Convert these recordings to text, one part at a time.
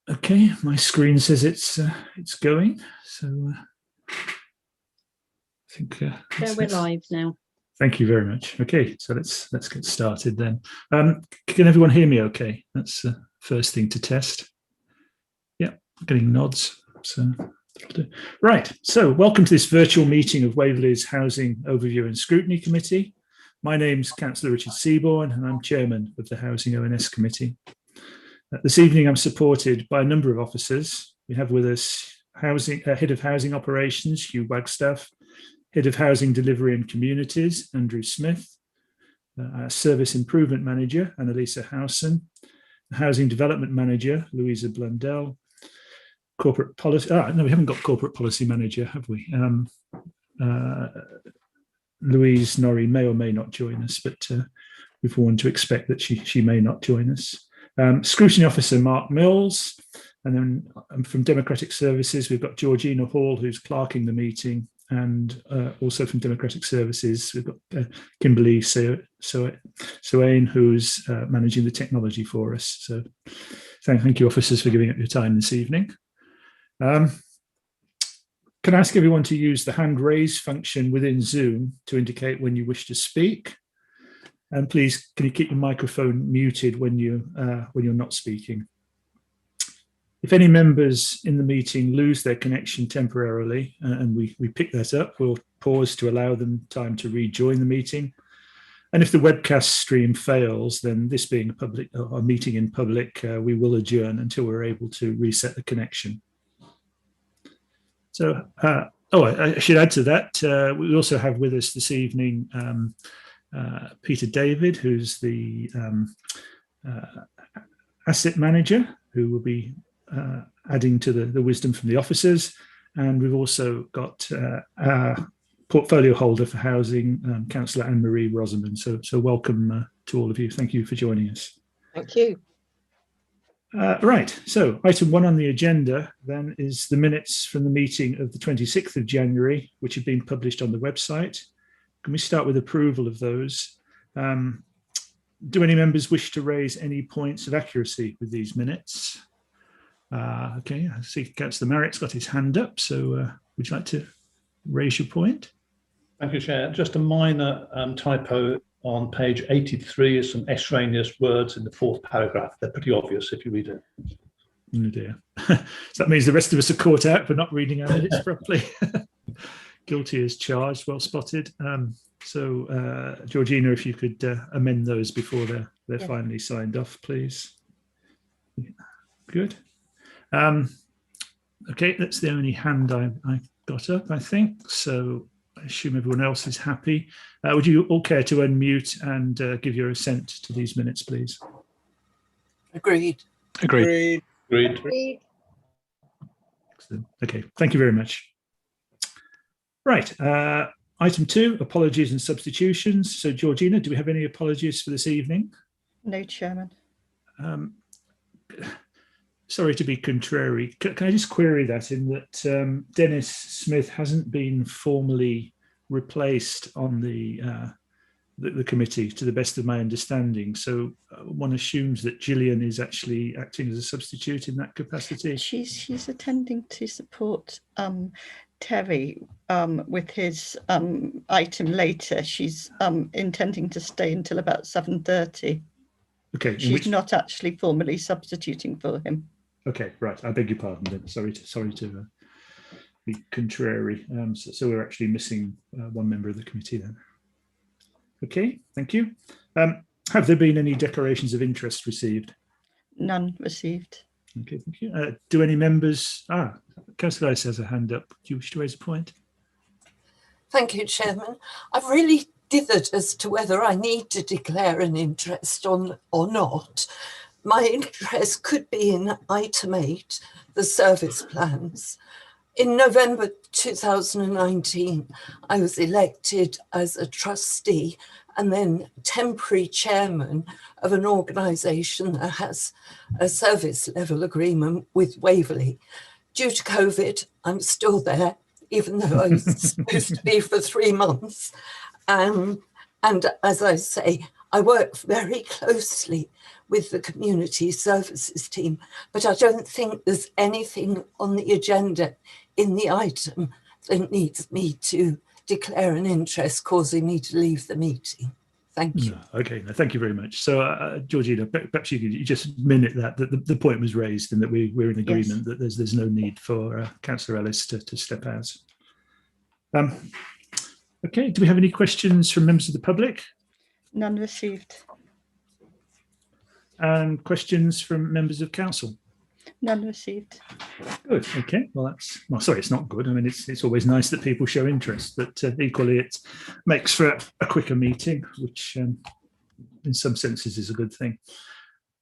Okay, my screen says it's going, so I think we're live now. Thank you very much. Okay, so let's get started then. Can everyone hear me okay? That's the first thing to test. Yeah, getting nods. So right, so welcome to this virtual meeting of Waverley's Housing Overview and Scrutiny Committee. My name's Councillor Richard Seaborn and I'm Chairman of the Housing ONS Committee. This evening I'm supported by a number of officers. We have with us Head of Housing Operations, Hugh Wagstaff, Head of Housing Delivery and Communities, Andrew Smith, our Service Improvement Manager, Annalisa Howson, Housing Development Manager, Louisa Blundell, Corporate Policy, no, we haven't got Corporate Policy Manager, have we? Louise Norrie may or may not join us, but we've warned to expect that she may not join us. Scrutiny Officer Mark Mills, and then from Democratic Services, we've got Georgina Hall, who's clerking the meeting, and also from Democratic Services, we've got Kimberly Soane, who's managing the technology for us. So thank you, officers, for giving up your time this evening. Can I ask everyone to use the hand raise function within Zoom to indicate when you wish to speak? And please, can you keep your microphone muted when you're not speaking? If any members in the meeting lose their connection temporarily, and we pick that up, we'll pause to allow them time to rejoin the meeting. And if the webcast stream fails, then this being a meeting in public, we will adjourn until we're able to reset the connection. So, I should add to that, we also have with us this evening Peter David, who's the asset manager, who will be adding to the wisdom from the officers. And we've also got our portfolio holder for housing, Councillor Anne-Marie Rosamond. So welcome to all of you. Thank you for joining us. Thank you. Right, so item 1 on the agenda then is the minutes from the meeting of the 26th of January, which have been published on the website. Can we start with approval of those? Do any members wish to raise any points of accuracy with these minutes? Okay, I see Councillor Marritt's got his hand up, so would you like to raise your point? Thank you, Chair. Just a minor typo on page 83 is some extraneous words in the 4th paragraph. They're pretty obvious if you read it. Oh dear. So that means the rest of us are caught out for not reading our minutes properly. Guilty as charged, well spotted. Georgina, if you could amend those before they're finally signed off, please. Good. Okay, that's the only hand I got up, I think. So I assume everyone else is happy. Would you all care to unmute and give your assent to these minutes, please? Agreed. Agreed. Agreed. Agreed. Excellent. Okay, thank you very much. Right, item 2, apologies and substitutions. So Georgina, do we have any apologies for this evening? No, Chairman. Sorry to be contrary. Can I just query that in that Dennis Smith hasn't been formally replaced on the committee, to the best of my understanding. So one assumes that Gillian is actually acting as a substitute in that capacity. She's attending to support Terry with his item later. She's intending to stay until about 7:30. Okay. She's not actually formally substituting for him. Okay, right. I beg your pardon then. Sorry to be contrary. So we're actually missing one member of the committee then. Okay, thank you. Have there been any declarations of interest received? None received. Okay, thank you. Do any members... Councillor Rice has a hand up. Do you wish to raise a point? Thank you, Chairman. I've really dithered as to whether I need to declare an interest or not. My interest could be in item 8, the service plans. In November 2019, I was elected as a trustee and then temporary chairman of an organisation that has a service level agreement with Waverley. Due to COVID, I'm still there, even though I was supposed to be for 3 months. And as I say, I work very closely with the community services team, but I don't think there's anything on the agenda in the item that needs me to declare an interest causing me to leave the meeting. Thank you. No, okay, no, thank you very much. So, Georgina, perhaps you could just minute that the point was raised and that we're in agreement that there's no need for Councillor Ellis to step out. Okay, do we have any questions from members of the public? None received. And questions from members of council? None received. Good. Okay. Well, sorry, it's not good. I mean, it's always nice that people show interest, but equally it makes for a quicker meeting, which in some senses is a good thing.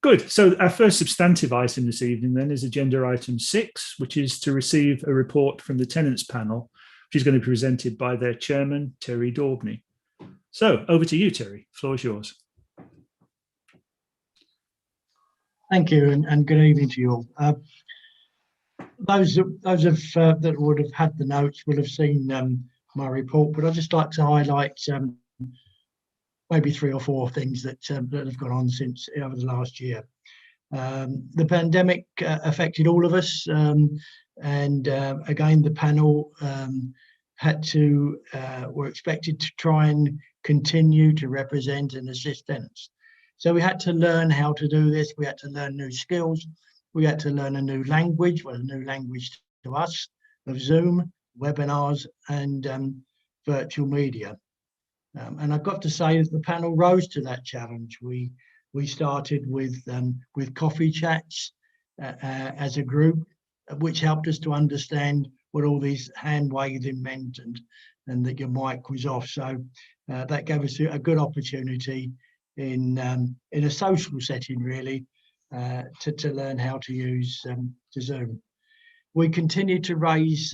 Good. So our first substantive item this evening then is agenda item 6, which is to receive a report from the tenants panel, which is going to be presented by their chairman, Terry Daubney. So over to you, Terry. The floor is yours. Thank you, and good evening to you all. Those that would have had the notes will have seen my report, but I'd just like to highlight maybe 3 or 4 things that have gone on since over the last year. The pandemic affected all of us, and again, the panel were expected to try and continue to represent and assist tenants. So we had to learn how to do this. We had to learn new skills. We had to learn a new language, well, a new language to us, of Zoom, webinars, and virtual media. And I've got to say that the panel rose to that challenge. We started with coffee chats as a group, which helped us to understand what all these hand waving meant and that your mic was off. So that gave us a good opportunity in a social setting, really, to learn how to use Zoom. We continue to raise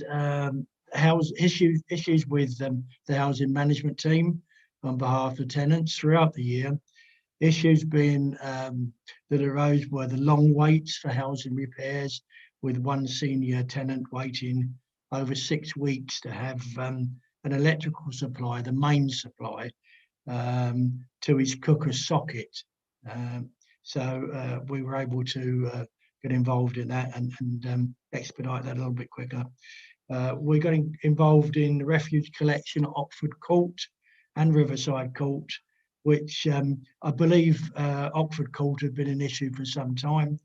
issues with the housing management team on behalf of tenants throughout the year. Issues being that arose were the long waits for housing repairs, with one senior tenant waiting over 6 weeks to have an electrical supply, the main supply, to his cooker socket. So we were able to get involved in that and expedite that a little bit quicker. We got involved in the refuge collection at Oxford Court and Riverside Court, which I believe Oxford Court had been an issue for some time.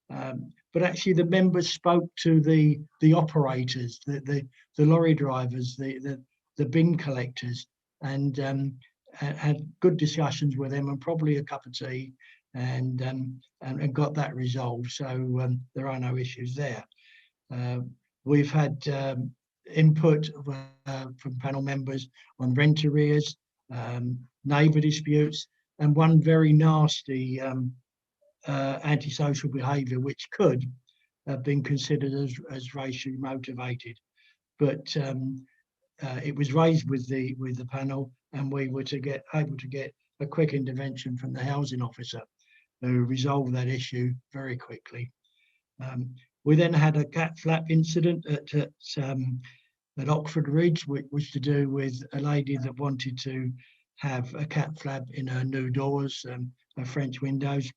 But actually the members spoke to the operators, the lorry drivers, the bin collectors, and had good discussions with them and probably a cup of tea, and got that resolved. So there are no issues there. We've had input from panel members on rent arrears, neighbour disputes, and one very nasty antisocial behaviour which could have been considered as racially motivated, but it was raised with the panel, and we were able to get a quick intervention from the housing officer, who resolved that issue very quickly. We then had a cat flap incident at Oxford Ridge, which was to do with a lady that wanted to have a cat flap in her new doors, her French windows,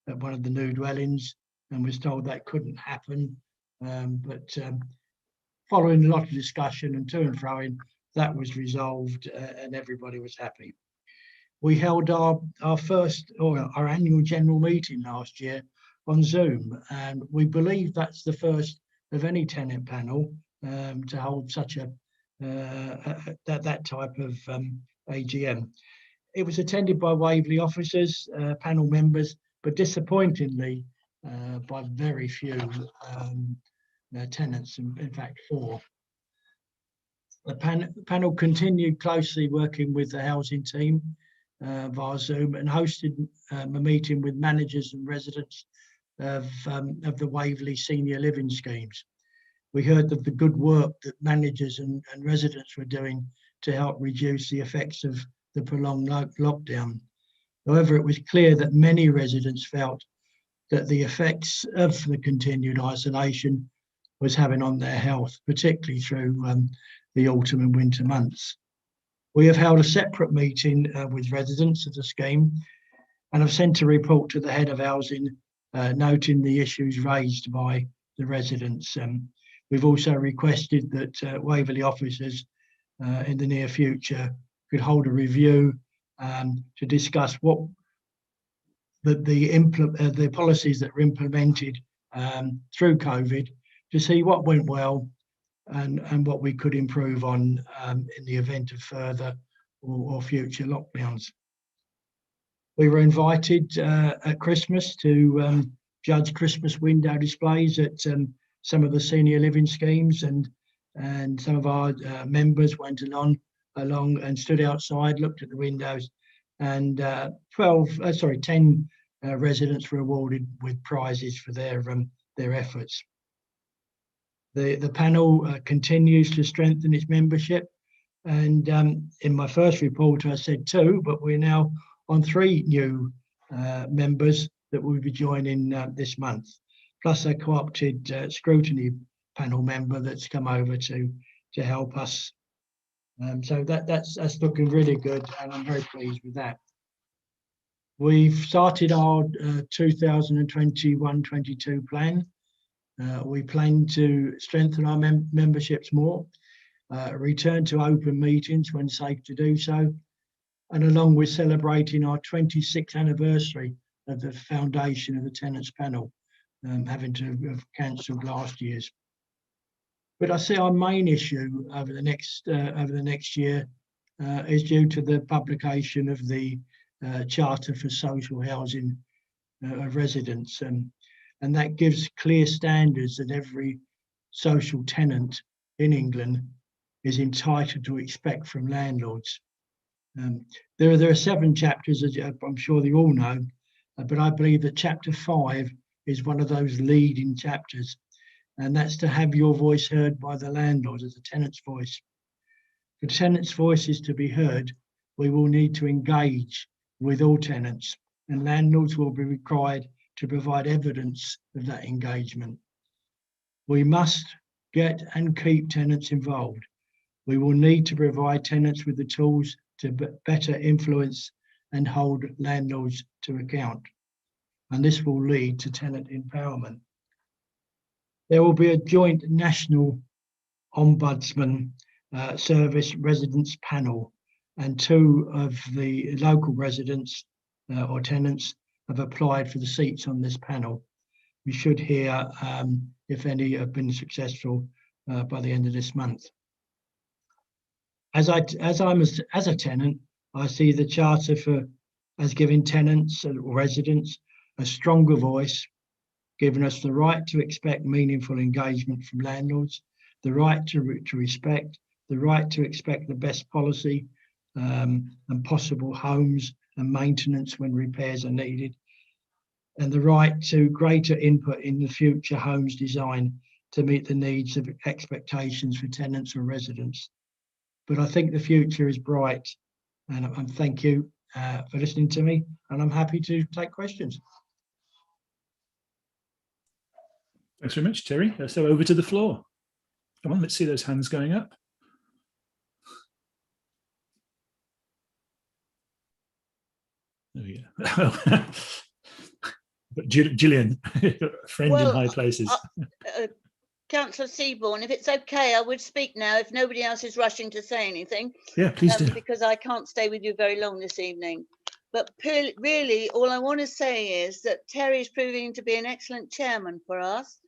at one of the new dwellings, and was told that couldn't happen. But following a lot of discussion and to and froing, that was resolved, and everybody was happy. We held our annual general meeting last year on Zoom, and we believe that's the first of any tenant panel to hold such that type of AGM. It was attended by Waverley officers, panel members, but disappointingly by very few tenants, in fact 4. The panel continued closely working with the housing team via Zoom, and hosted a meeting with managers and residents of the Waverley senior living schemes. We heard of the good work that managers and residents were doing to help reduce the effects of the prolonged lockdown. However, it was clear that many residents felt that the effects of the continued isolation was having on their health, particularly through the autumn and winter months. We have held a separate meeting with residents of the scheme, And I've sent a report to the head of housing noting the issues raised by the residents. We've also requested that Waverley officers in the near future could hold a review to discuss what the policies that were implemented through COVID, to see what went well and what we could improve on in the event of further or future lockdowns. We were invited at Christmas to judge Christmas window displays at some of the senior living schemes, and some of our members went along and stood outside, looked at the windows, and 10 residents were awarded with prizes for their efforts. The panel continues to strengthen its membership, and in my first report I said 2, but we're now on 3 new members that will be joining this month, plus a co-opted scrutiny panel member that's come over to help us. So that's looking really good, and I'm very pleased with that. We've started our 2021-22 plan. We plan to strengthen our memberships more, return to open meetings when safe to do so, and along with celebrating our 26th anniversary of the foundation of the Tenants Panel, having to have cancelled last year's. But I see our main issue over the next year is due to the publication of the Charter for Social Housing of Residents, and that gives clear standards that every social tenant in England is entitled to expect from landlords. There are 7 chapters, as I'm sure you all know, but I believe that chapter 5 is one of those leading chapters, and that's to have your voice heard by the landlord as a tenant's voice. For tenants' voices to be heard, we will need to engage with all tenants, and landlords will be required to provide evidence of that engagement. We must get and keep tenants involved. We will need to provide tenants with the tools to better influence and hold landlords to account, and this will lead to tenant empowerment. There will be a joint national ombudsman service residents panel, and 2 of the local residents or tenants have applied for the seats on this panel. We should hear if any have been successful by the end of this month. As a tenant, I see the Charter as giving tenants or residents a stronger voice, giving us the right to expect meaningful engagement from landlords, the right to respect, the right to expect the best policy and possible homes and maintenance when repairs are needed, and the right to greater input in the future homes design to meet the needs of expectations for tenants or residents. But I think the future is bright, and thank you for listening to me, and I'm happy to take questions. Thanks very much, Terry. So over to the floor. Come on, let's see those hands going up. There we go. But Gillian, friend in high places. Councillor Seaborn, if it's okay, I would speak now if nobody else is rushing to say anything. Yeah, please do. Because I can't stay with you very long this evening. But really, all I want to say is that Terry is proving to be an excellent chairman for us,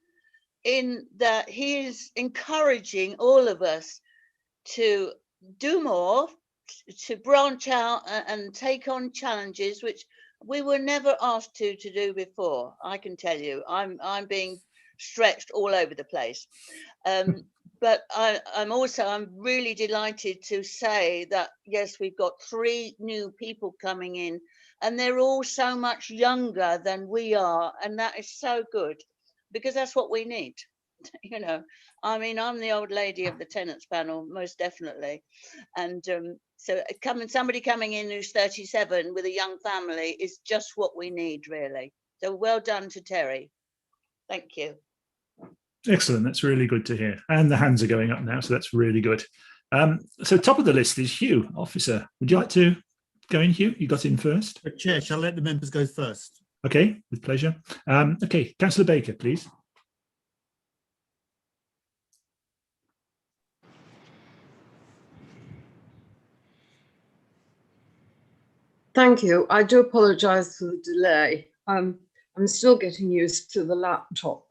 in that he is encouraging all of us to do more, to branch out and take on challenges which we were never asked to do before. I can tell you, I'm being stretched all over the place. But I'm really delighted to say that, yes, we've got 3 new people coming in, and they're all so much younger than we are. And that is so good, because that's what we need. You know, I mean, I'm the old lady of the tenants panel, most definitely. And so somebody coming in who's 37 with a young family is just what we need, really. So well done to Terry. Thank you. Excellent. That's really good to hear. And the hands are going up now, so that's really good. So top of the list is Hugh, officer. Would you like to go in, Hugh? You got in first. Chair, shall I let the members go first? Okay, with pleasure. Okay, Councillor Baker, please. Thank you. I do apologise for the delay. I'm still getting used to the laptop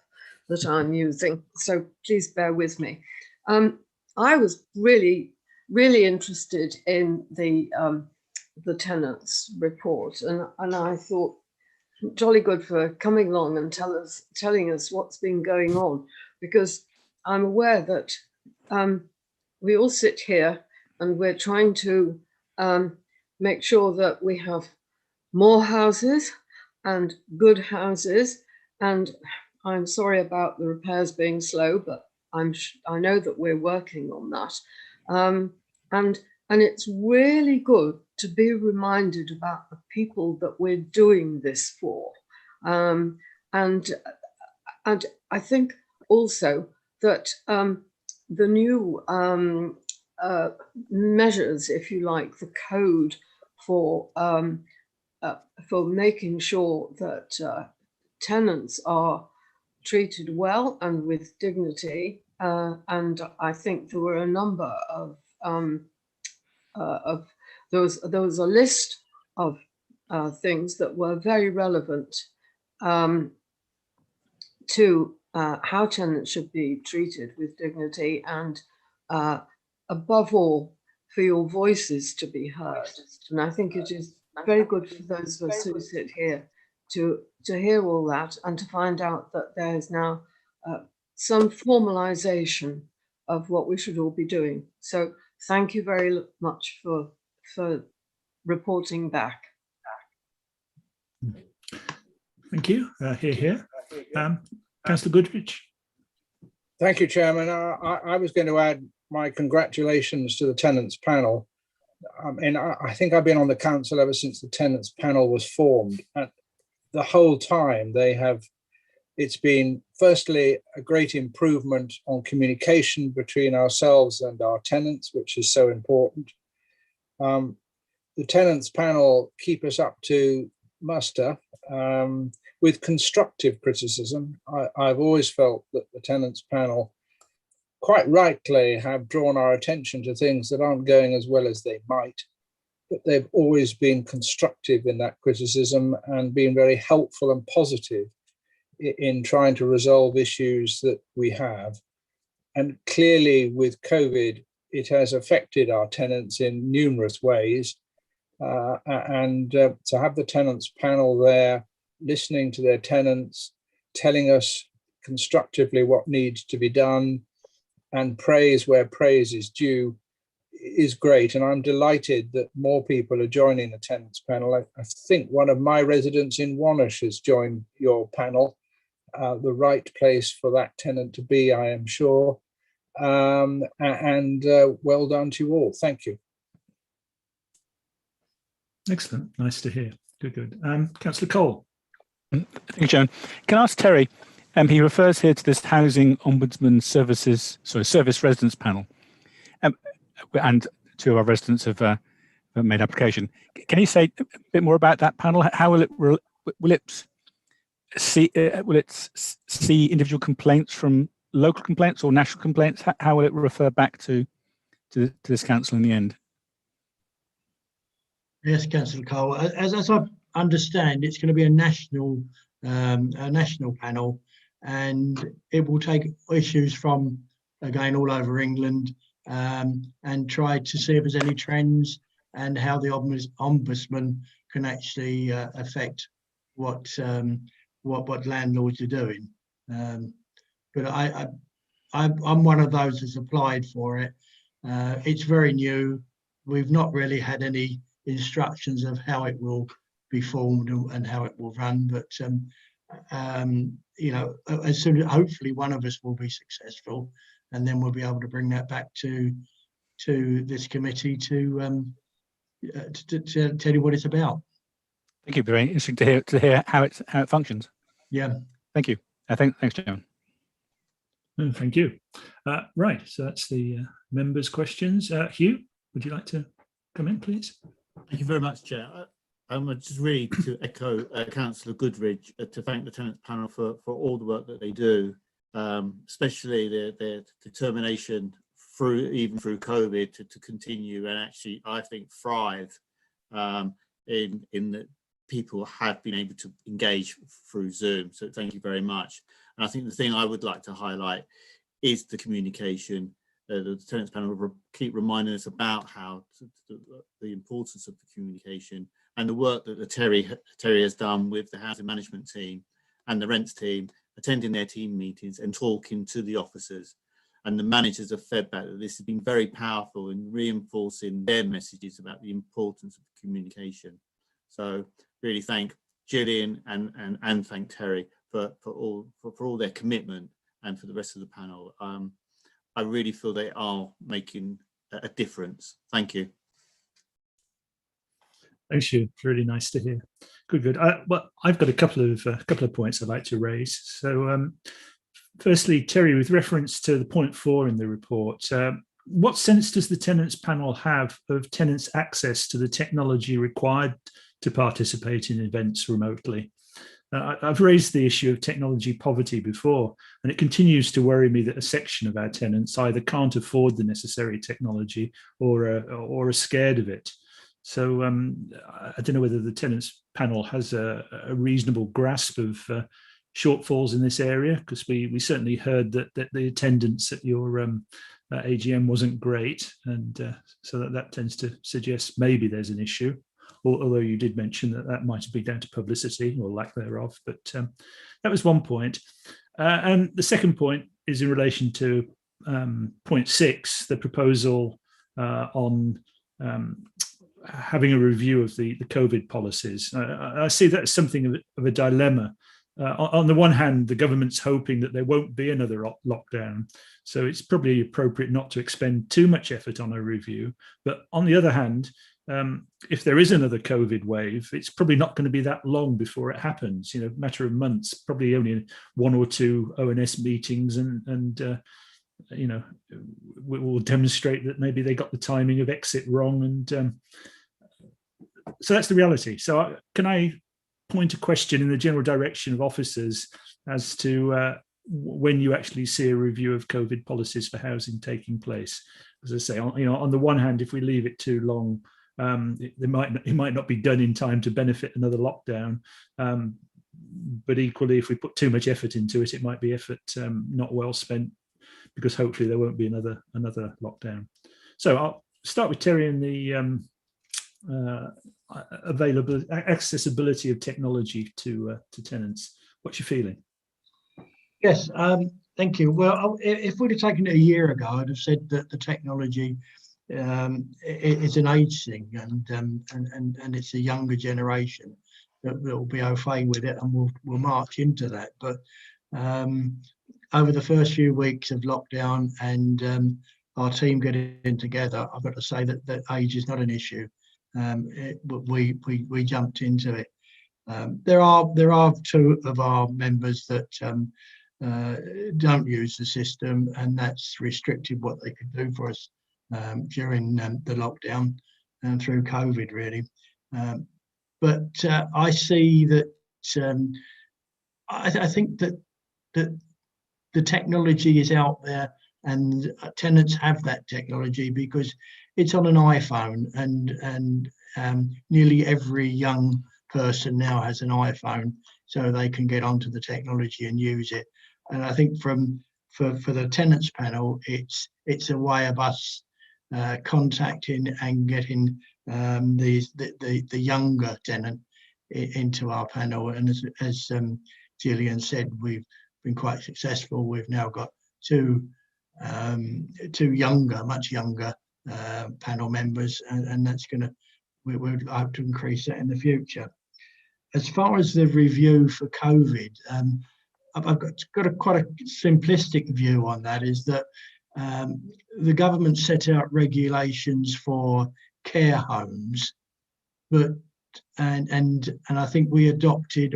that I'm using, so please bear with me. I was really interested in the tenants report, and I thought jolly good for coming along and telling us what's been going on, because I'm aware that we all sit here and we're trying to make sure that we have more houses and good houses. And I'm sorry about the repairs being slow, but I know that we're working on that. And it's really good to be reminded about the people that we're doing this for. And I think also that the new measures, if you like, the code for making sure that tenants are treated well and with dignity. And I think there were a number of there was a list of things that were very relevant to how tenants should be treated with dignity, and above all, for your voices to be heard. And I think it is very good for those of us who sit here to hear all that and to find out that there is now some formalization of what we should all be doing. So thank you very much for reporting back. Thank you. Here. Councillor Goodrich. Thank you, Chairman. I was going to add my congratulations to the tenants panel. And I think I've been on the council ever since the tenants panel was formed. And the whole time it's been firstly a great improvement on communication between ourselves and our tenants, which is so important. The tenants panel keep us up to muster with constructive criticism. I've always felt that the tenants panel quite rightly have drawn our attention to things that aren't going as well as they might, but they've always been constructive in that criticism and been very helpful and positive in trying to resolve issues that we have. And clearly with COVID, it has affected our tenants in numerous ways. And to have the tenants panel there, listening to their tenants, telling us constructively what needs to be done, and praise where praise is due, is great. And I'm delighted that more people are joining the tenants panel. I think one of my residents in Wannish has joined your panel. The right place for that tenant to be, I am sure. And well done to you all. Thank you. Excellent. Nice to hear. Good. Councillor Cole. Thank you, Chairman. Can I ask Terry? He refers here to this Housing Ombudsman Service Residents Panel, and two of our residents have made application. Can you say a bit more about that panel? How will it see individual complaints from local complaints or national complaints? How will it refer back to this council in the end? Yes, Councillor Cole. As I understand, it's going to be a national panel, and it will take issues from, again, all over England, and try to see if there's any trends and how the ombudsman can actually affect what landlords are doing. But I'm one of those that's applied for it. It's very new. We've not really had any instructions of how it will be formed and how it will run, but you know, as soon as hopefully one of us will be successful, and then we'll be able to bring that back to this committee to tell you what it's about. Thank you. Very interesting to hear how it functions. Yeah. Thank you. Thanks, Chairman. Thank you. Right. So that's the members' questions. Hugh, would you like to come in, please? Thank you very much, Chair. Just really to echo Councillor Goodridge, to thank the Tenants Panel for all the work that they do, especially their determination even through COVID to continue and actually, I think, thrive in that people have been able to engage through Zoom. So thank you very much. And I think the thing I would like to highlight is the communication. The Tenants Panel will keep reminding us about the importance of the communication and the work that Terry has done with the housing management team and the rents team, attending their team meetings and talking to the officers. And the managers have fed back that this has been very powerful in reinforcing their messages about the importance of communication. So really thank Gillian and thank Terry for all their commitment, and for the rest of the panel. I really feel they are making a difference. Thank you. Thanks, Hugh. It's really nice to hear. Good. Well, I've got a couple of points I'd like to raise. So, firstly, Terry, with reference to the point 4 in the report, what sense does the Tenants Panel have of tenants' access to the technology required to participate in events remotely? I've raised the issue of technology poverty before, and it continues to worry me that a section of our tenants either can't afford the necessary technology or are scared of it. So I don't know whether the Tenants Panel has a reasonable grasp of shortfalls in this area, because we certainly heard that the attendance at your AGM wasn't great, and so that tends to suggest maybe there's an issue. Although you did mention that might be down to publicity or lack thereof, but that was one point. And the second point is in relation to point 6, the proposal on having a review of the COVID policies. I see that as something of a dilemma. On the one hand, the government's hoping that there won't be another lockdown, so it's probably appropriate not to expend too much effort on a review. But on the other hand, if there is another COVID wave, it's probably not going to be that long before it happens. A matter of months, probably only 1 or 2 ONS meetings, and we will demonstrate that maybe they got the timing of exit wrong, and so that's the reality. So can I point a question in the general direction of officers as to when you actually see a review of COVID policies for housing taking place? As I say, on the one hand, if we leave it too long, it might not be done in time to benefit another lockdown. But equally, if we put too much effort into it, it might be effort not well spent, because hopefully there won't be another lockdown. So I'll start with Terry and the accessibility of technology to tenants. What's your feeling? Yes, thank you. Well, if we'd have taken it a year ago, I'd have said that the technology is an age thing, and it's a younger generation that will be au fait with it, and we'll march into that. But over the first few weeks of lockdown and our team getting together, I've got to say that age is not an issue. We jumped into it. There are 2 of our members that don't use the system, and that's restricted what they can do for us during the lockdown and through COVID, really. But I see that I think that the technology is out there, and tenants have that technology because it's on an iPhone, and nearly every young person now has an iPhone, so they can get onto the technology and use it. And I think for the Tenants Panel, it's a way of us contacting and getting the younger tenant into our panel. And as Gillian said, we've been quite successful. We've now got two much younger panel members, and that's we would hope to increase that in the future. As far as the review for COVID, I've got quite a simplistic view on that, is that the government set out regulations for care homes, and I think we adopted,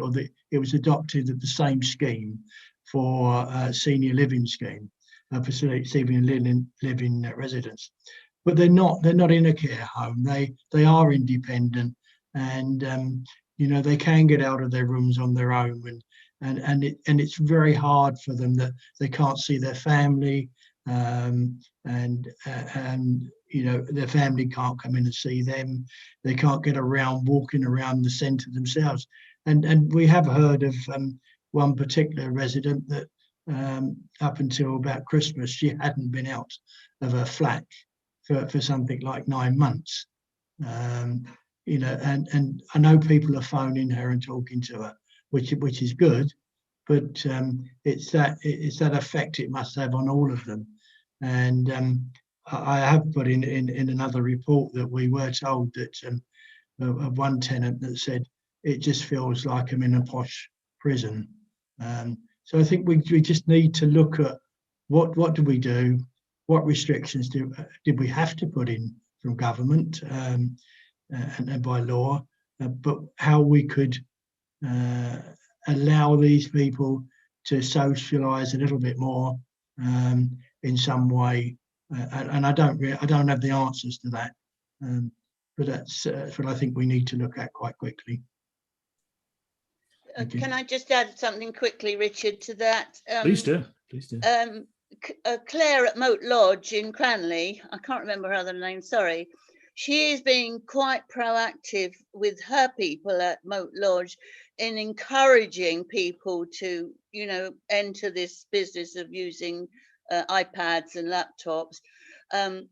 it was adopted at the same scheme for senior living scheme, for senior living residents. but they're not in a care home. They are independent, and you know, they can get out of their rooms on their own, and it's very hard for them that they can't see their family, and you know, their family can't come in and see them. They can't get around, walking around the centre themselves. And we have heard of one particular resident that up until about Christmas, she hadn't been out of her flat for something like 9 months. You know, and I know people are phoning her and talking to her, which is good, but it's that effect it must have on all of them. And I have put in another report that we were told that of one tenant that said it just feels like I'm in a posh prison. So I think we just need to look at what do we do, what restrictions did we have to put in from government and by law, but how we could allow these people to socialise a little bit more in some way. And I don't have the answers to that, but that's what I think we need to look at quite quickly. Can I just add something quickly, Richard, to that? Please do. Please do. Claire at Moat Lodge in Cranley, I can't remember her other name, sorry. She is being quite proactive with her people at Moat Lodge in encouraging people to, you know, enter this business of using iPads and laptops.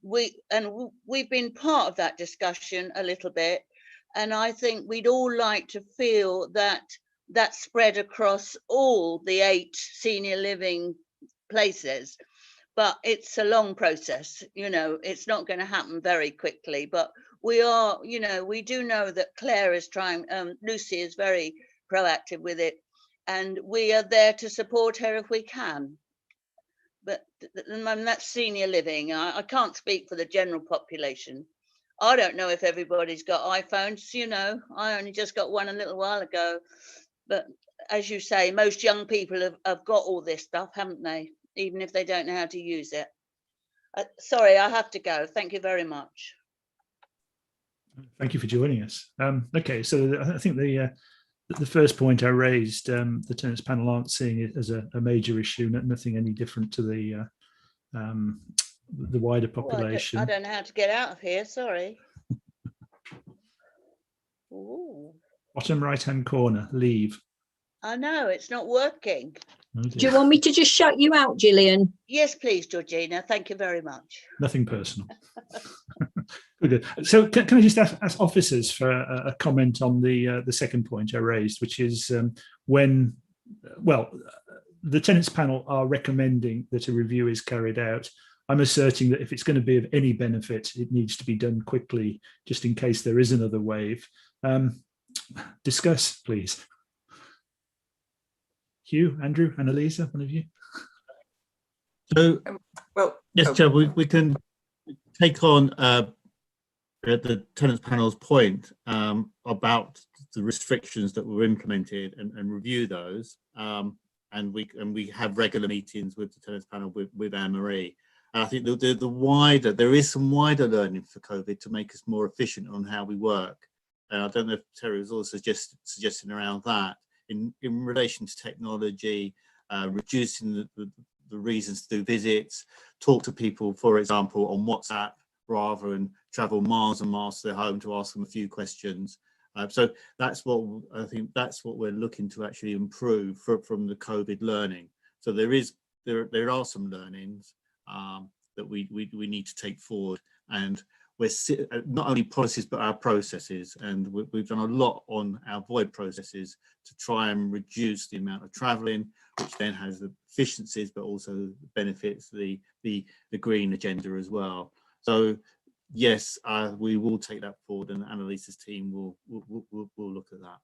We've been part of that discussion a little bit, and I think we'd all like to feel that that's spread across all the 8 senior living places, but it's a long process. You know, it's not going to happen very quickly, but we are, you know, we do know that Claire is trying, Lucy is very proactive with it, and we are there to support her if we can. But that's senior living. I can't speak for the general population. I don't know if everybody's got iPhones, you know, I only just got one a little while ago. But as you say, most young people have got all this stuff, haven't they? Even if they don't know how to use it. Sorry, I have to go. Thank you very much. Thank you for joining us. Okay, so I think the first point I raised, the tenants panel aren't seeing it as a major issue, nothing any different to the wider population. I don't know how to get out of here, sorry. Ooh. Bottom right-hand corner, leave. I know, it's not working. Oh, Do you want me to just shut you out, Gillian? Yes, please, Georgina. Thank you very much. Nothing personal. Good. So can I just ask officers for a comment on the second point I raised, which is when, well, the tenants panel are recommending that a review is carried out. I'm asserting that if it's going to be of any benefit, it needs to be done quickly, just in case there is another wave. Discuss, please. Hugh, Andrew, Annalisa, one of you. So, well, yes, Chair, we can take on the tenants panel's point about the restrictions that were implemented and review those. And we have regular meetings with the tenants panel with Anne-Marie. And I think there is some wider learning for COVID to make us more efficient on how we work. And I don't know if Terry was also suggesting around that in relation to technology, reducing the reasons to do visits, talk to people, for example, on WhatsApp rather than travel miles and miles to their home to ask them a few questions. So that's what I think. That's what we're looking to actually improve from the COVID learning. So there are some learnings that we need to take forward, and we're not only policies but our processes, and we've done a lot on our void processes to try and reduce the amount of travelling, which then has the efficiencies but also benefits the green agenda as well. So yes, we will take that forward, and Annalisa's team will look at that.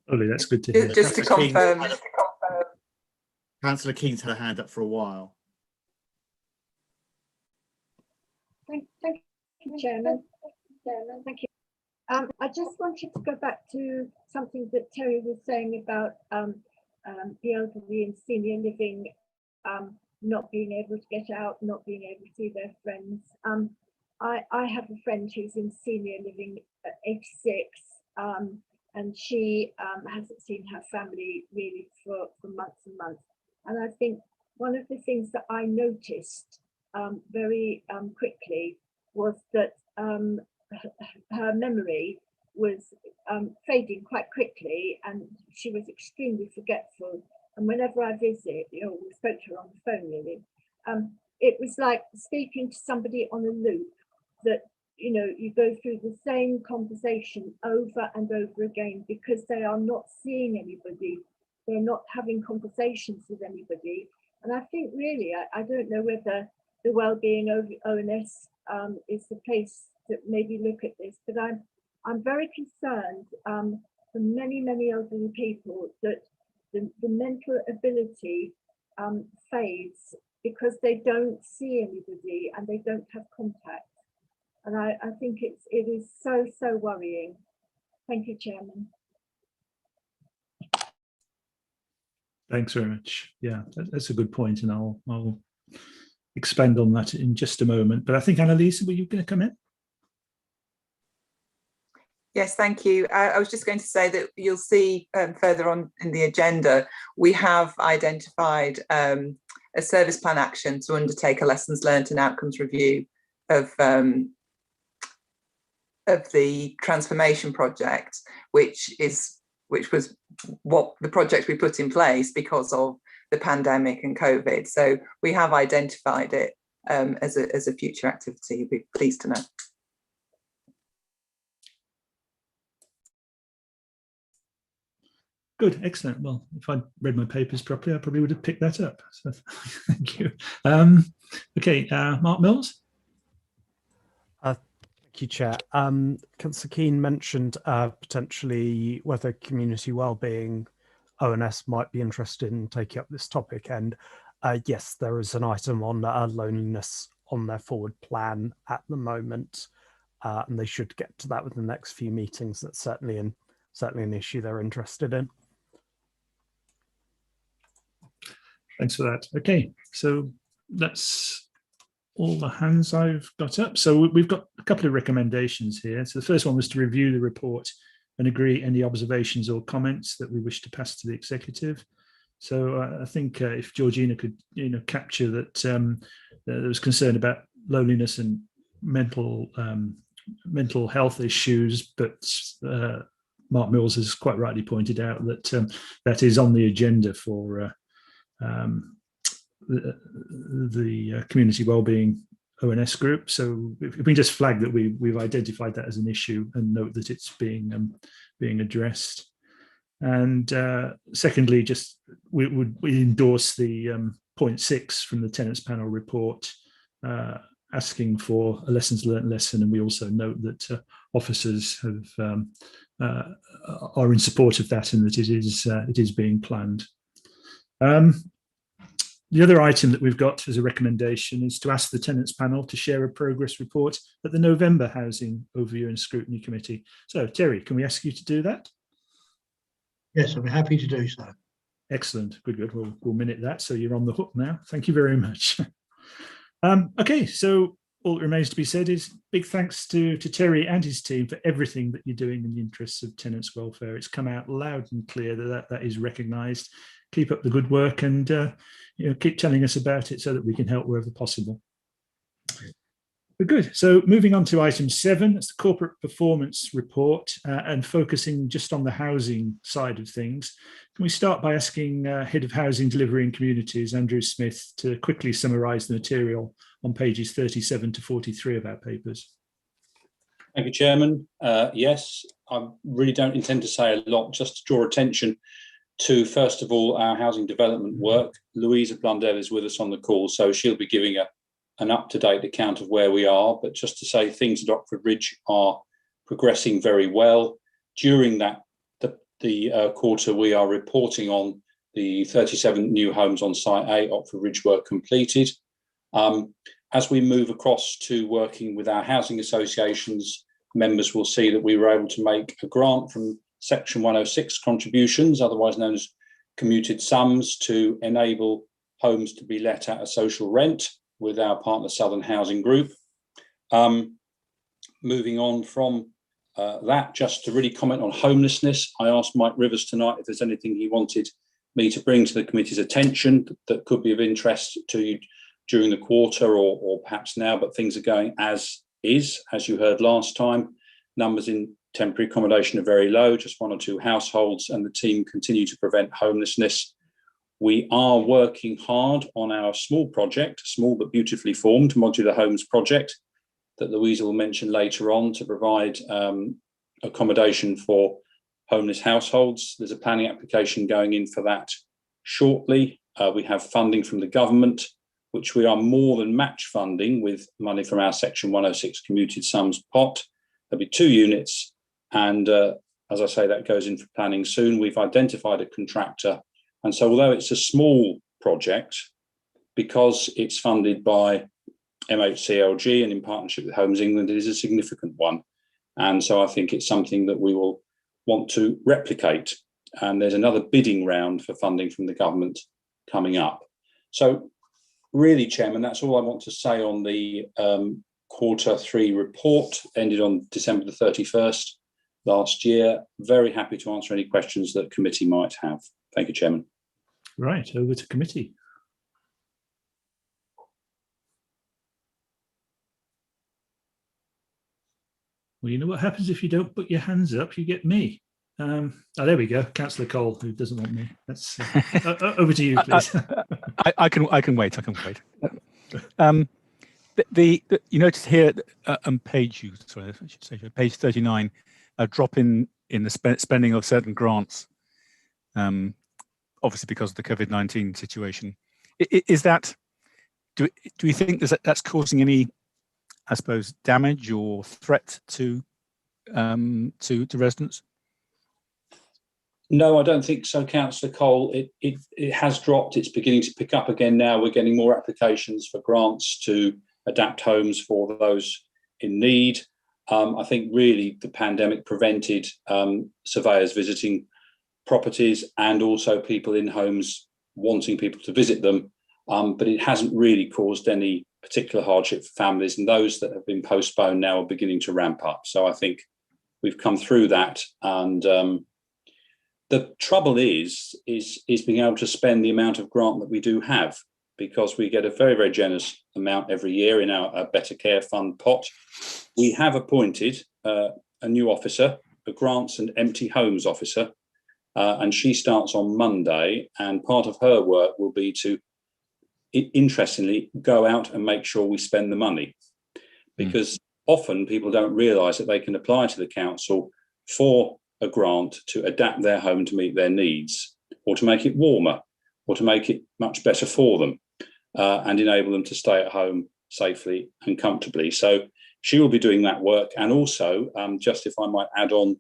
Lovely, that's good to hear. Just to confirm. Councillor Keen's had a hand up for a while. Thank you, Chairman. Thank you. I just wanted to go back to something that Terry was saying about the elderly and senior living not being able to get out, not being able to see their friends. I have a friend who's in senior living at 86, and she hasn't seen her family really for months and months. And I think one of the things that I noticed very quickly was that her memory was fading quite quickly, and she was extremely forgetful. And whenever I visit, we spoke to her on the phone really, it was like speaking to somebody on a loop, that you go through the same conversation over and over again because they are not seeing anybody, they're not having conversations with anybody. And I think really, I don't know whether the Wellbeing ONS is the place that maybe look at this, but I'm very concerned for many elderly people that the mental ability fades because they don't see anybody and they don't have contact. And I think it is so worrying. Thank you, Chairman. Thanks very much. Yeah, that's a good point, and I'll expand on that in just a moment. But I think, Annalisa, were you going to come in? Yes, thank you. I was just going to say that you'll see further on in the agenda, we have identified a service plan action to undertake a lessons learned and outcomes review of the transformation project, which was what the project we put in place because of the pandemic and COVID. So we have identified it as a future activity. You'd be pleased to know. Good, excellent. Well, if I'd read my papers properly, I probably would have picked that up. So thank you. Okay, Mark Mills. Thank you, Chair. Councillor Keane mentioned potentially whether community wellbeing ONS might be interested in taking up this topic. And yes, there is an item on loneliness on their forward plan at the moment, and they should get to that within the next few meetings. That's certainly an issue they're interested in. Thanks for that. Okay, so that's all the hands I've got up. So we've got a couple of recommendations here. So the first one was to review the report and agree any observations or comments that we wish to pass to the executive. So I think if Georgina could, capture that there was concern about loneliness and mental health issues, but Mark Mills has quite rightly pointed out that that is on the agenda for the community wellbeing ONS group. So if we just flag that we've identified that as an issue and note that it's being addressed. And secondly, just we endorse the point 6 from the tenants panel report, asking for a lessons learned lesson, and we also note that officers are in support of that and that it is being planned. The other item that we've got as a recommendation is to ask the tenants panel to share a progress report at the November Housing Overview and Scrutiny Committee. So Terry, can we ask you to do that? Yes, I'll be happy to do so. Excellent, good. We'll minute that, so you're on the hook now. Thank you very much. Okay, so all that remains to be said is big thanks to Terry and his team for everything that you're doing in the interests of tenants' welfare. It's come out loud and clear that is recognised. Keep up the good work and keep telling us about it so that we can help wherever possible. But good. So moving on to item 7, that's the corporate performance report, and focusing just on the housing side of things. Can we start by asking Head of Housing Delivery and Communities, Andrew Smith, to quickly summarise the material on pages 37 to 43 of our papers? Thank you, Chairman. Yes, I really don't intend to say a lot, just to draw attention to, first of all, our housing development work. Louisa Blundell is with us on the call, so she'll be giving an up-to-date account of where we are. But just to say, things at Oxford Ridge are progressing very well. During the quarter, we are reporting on the 37 new homes on Site A, Oxford Ridge, were completed. As we move across to working with our housing associations, members will see that we were able to make a grant from Section 106 contributions, otherwise known as commuted sums, to enable homes to be let at a social rent with our partner Southern Housing Group. Moving on from that, just to really comment on homelessness, I asked Mike Rivers tonight if there's anything he wanted me to bring to the committee's attention that could be of interest to you during the quarter or perhaps now, but things are going as is, as you heard last time. Numbers in temporary accommodation are very low, just 1 or 2 households, and the team continue to prevent homelessness. We are working hard on our small project, small but beautifully formed modular homes project that Louisa will mention later on, to provide accommodation for homeless households. There's a planning application going in for that shortly. We have funding from the government, which we are more than match funding with money from our Section 106 commuted sums pot. There'll be 2 units, and as I say, that goes in for planning soon. We've identified a contractor, and so although it's a small project, because it's funded by MHCLG and in partnership with Homes England, it is a significant one. And so I think it's something that we will want to replicate. And there's another bidding round for funding from the government coming up. So really, Chairman, that's all I want to say on the Q3 report, ended on December the 31st last year. Very happy to answer any questions that committee might have. Thank you, Chairman. Right, over to committee. Well, you know what happens if you don't put your hands up? You get me. Oh, there we go. Councillor Cole, who doesn't want me. That's over to you, please. I can wait. I can wait. You notice here on page 39, a drop in the spending of certain grants, obviously because of the COVID-19 situation. Is that? Do we think that's causing any, I suppose, damage or threat to residents? No, I don't think so, Councillor Cole. It has dropped. It's beginning to pick up again now. We're getting more applications for grants to adapt homes for those in need. I think really the pandemic prevented surveyors visiting properties and also people in homes wanting people to visit them, but it hasn't really caused any particular hardship for families, and those that have been postponed now are beginning to ramp up. So I think we've come through that, and the trouble is being able to spend the amount of grant that we do have, because we get a very, very generous amount every year in our Better Care Fund pot. We have appointed a new officer, a grants and empty homes officer, and she starts on Monday, and part of her work will be to, interestingly, go out and make sure we spend the money, because often people don't realise that they can apply to the council for a grant to adapt their home to meet their needs, or to make it warmer, or to make it much better for them, and enable them to stay at home safely and comfortably. So she will be doing that work, and also, just if I might add on,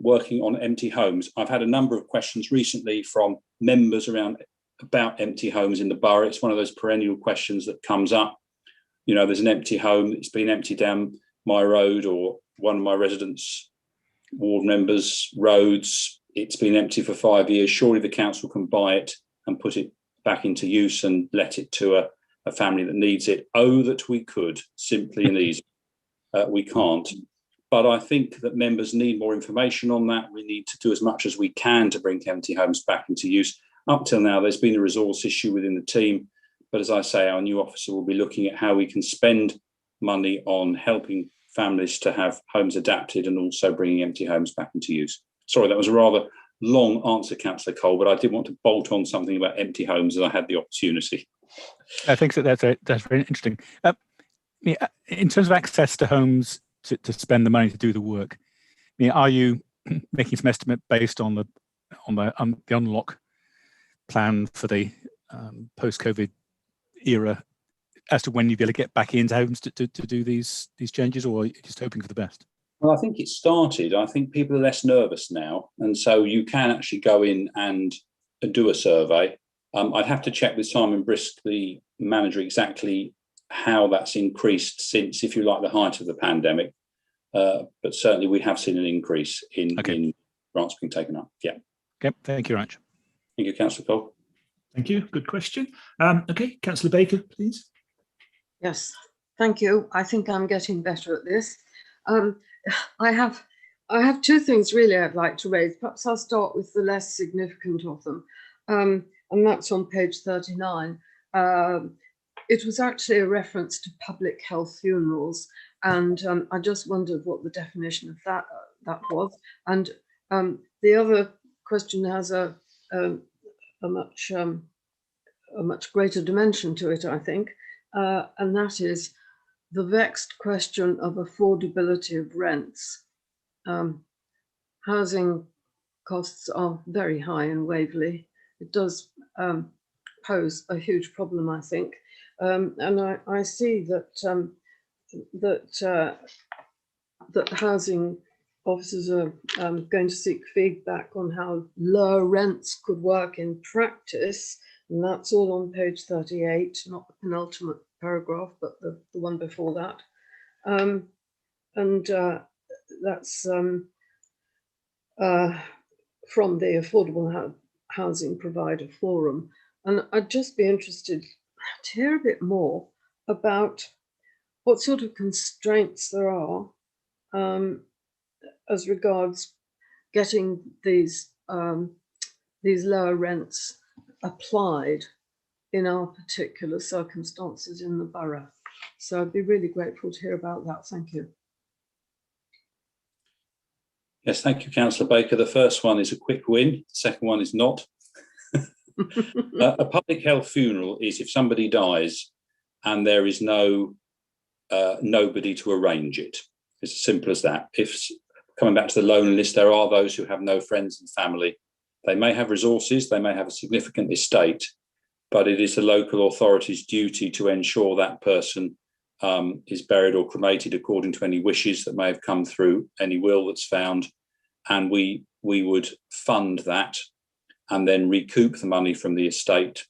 working on empty homes. I've had a number of questions recently from members about empty homes in the borough. It's one of those perennial questions that comes up. You know, there's an empty home that's been empty down my road or one of my residents' ward members' roads. It's been empty for 5 years. Surely the council can buy it and put it back into use and let it to a family that needs it. Oh, that we could, simply and easy. We can't. But I think that members need more information on that. We need to do as much as we can to bring empty homes back into use. Up till now, there's been a resource issue within the team. But as I say, our new officer will be looking at how we can spend money on helping families to have homes adapted and also bringing empty homes back into use. Sorry, that was a rather long answer, Councillor Cole, but I did want to bolt on something about empty homes as I had the opportunity. I think that's very interesting. In terms of access to homes to spend the money to do the work, are you making some estimate based on the unlock plan for the post-COVID era as to when you'll be able to get back into homes to do these changes, or are you just hoping for the best? Well, I think it started. I think people are less nervous now, and so you can actually go in and do a survey. I'd have to check with Simon Brisk, the manager, exactly how that's increased since, if you like, the height of the pandemic. But certainly we have seen an increase in grants being taken up. Yeah. Okay, thank you very much. Thank you, Councillor Cole. Thank you. Good question. Okay, Councillor Baker, please. Yes, thank you. I think I'm getting better at this. I have two things really I'd like to raise. Perhaps I'll start with the less significant of them, and that's on page 39. It was actually a reference to public health funerals, and I just wondered what the definition of that was. And the other question has a much greater dimension to it, I think, and that is the vexed question of affordability of rents. Housing costs are very high in Waverley. It does pose a huge problem, I think, and I see that that housing officers are going to seek feedback on how lower rents could work in practice, and that's all on page 38, not the penultimate paragraph, but the one before that. That's from the Affordable Housing Provider Forum. And I'd just be interested to hear a bit more about what sort of constraints there are as regards getting these lower rents applied in our particular circumstances in the borough. So I'd be really grateful to hear about that. Thank you. Yes, thank you, Councillor Baker. The first one is a quick win. The second one is not. A public health funeral is if somebody dies and there is nobody to arrange it. It's as simple as that. If, coming back to the lonely list, there are those who have no friends and family. They may have resources, they may have a significant estate, but it is the local authority's duty to ensure that person is buried or cremated according to any wishes that may have come through, any will that's found, and we would fund that and then recoup the money from the estate.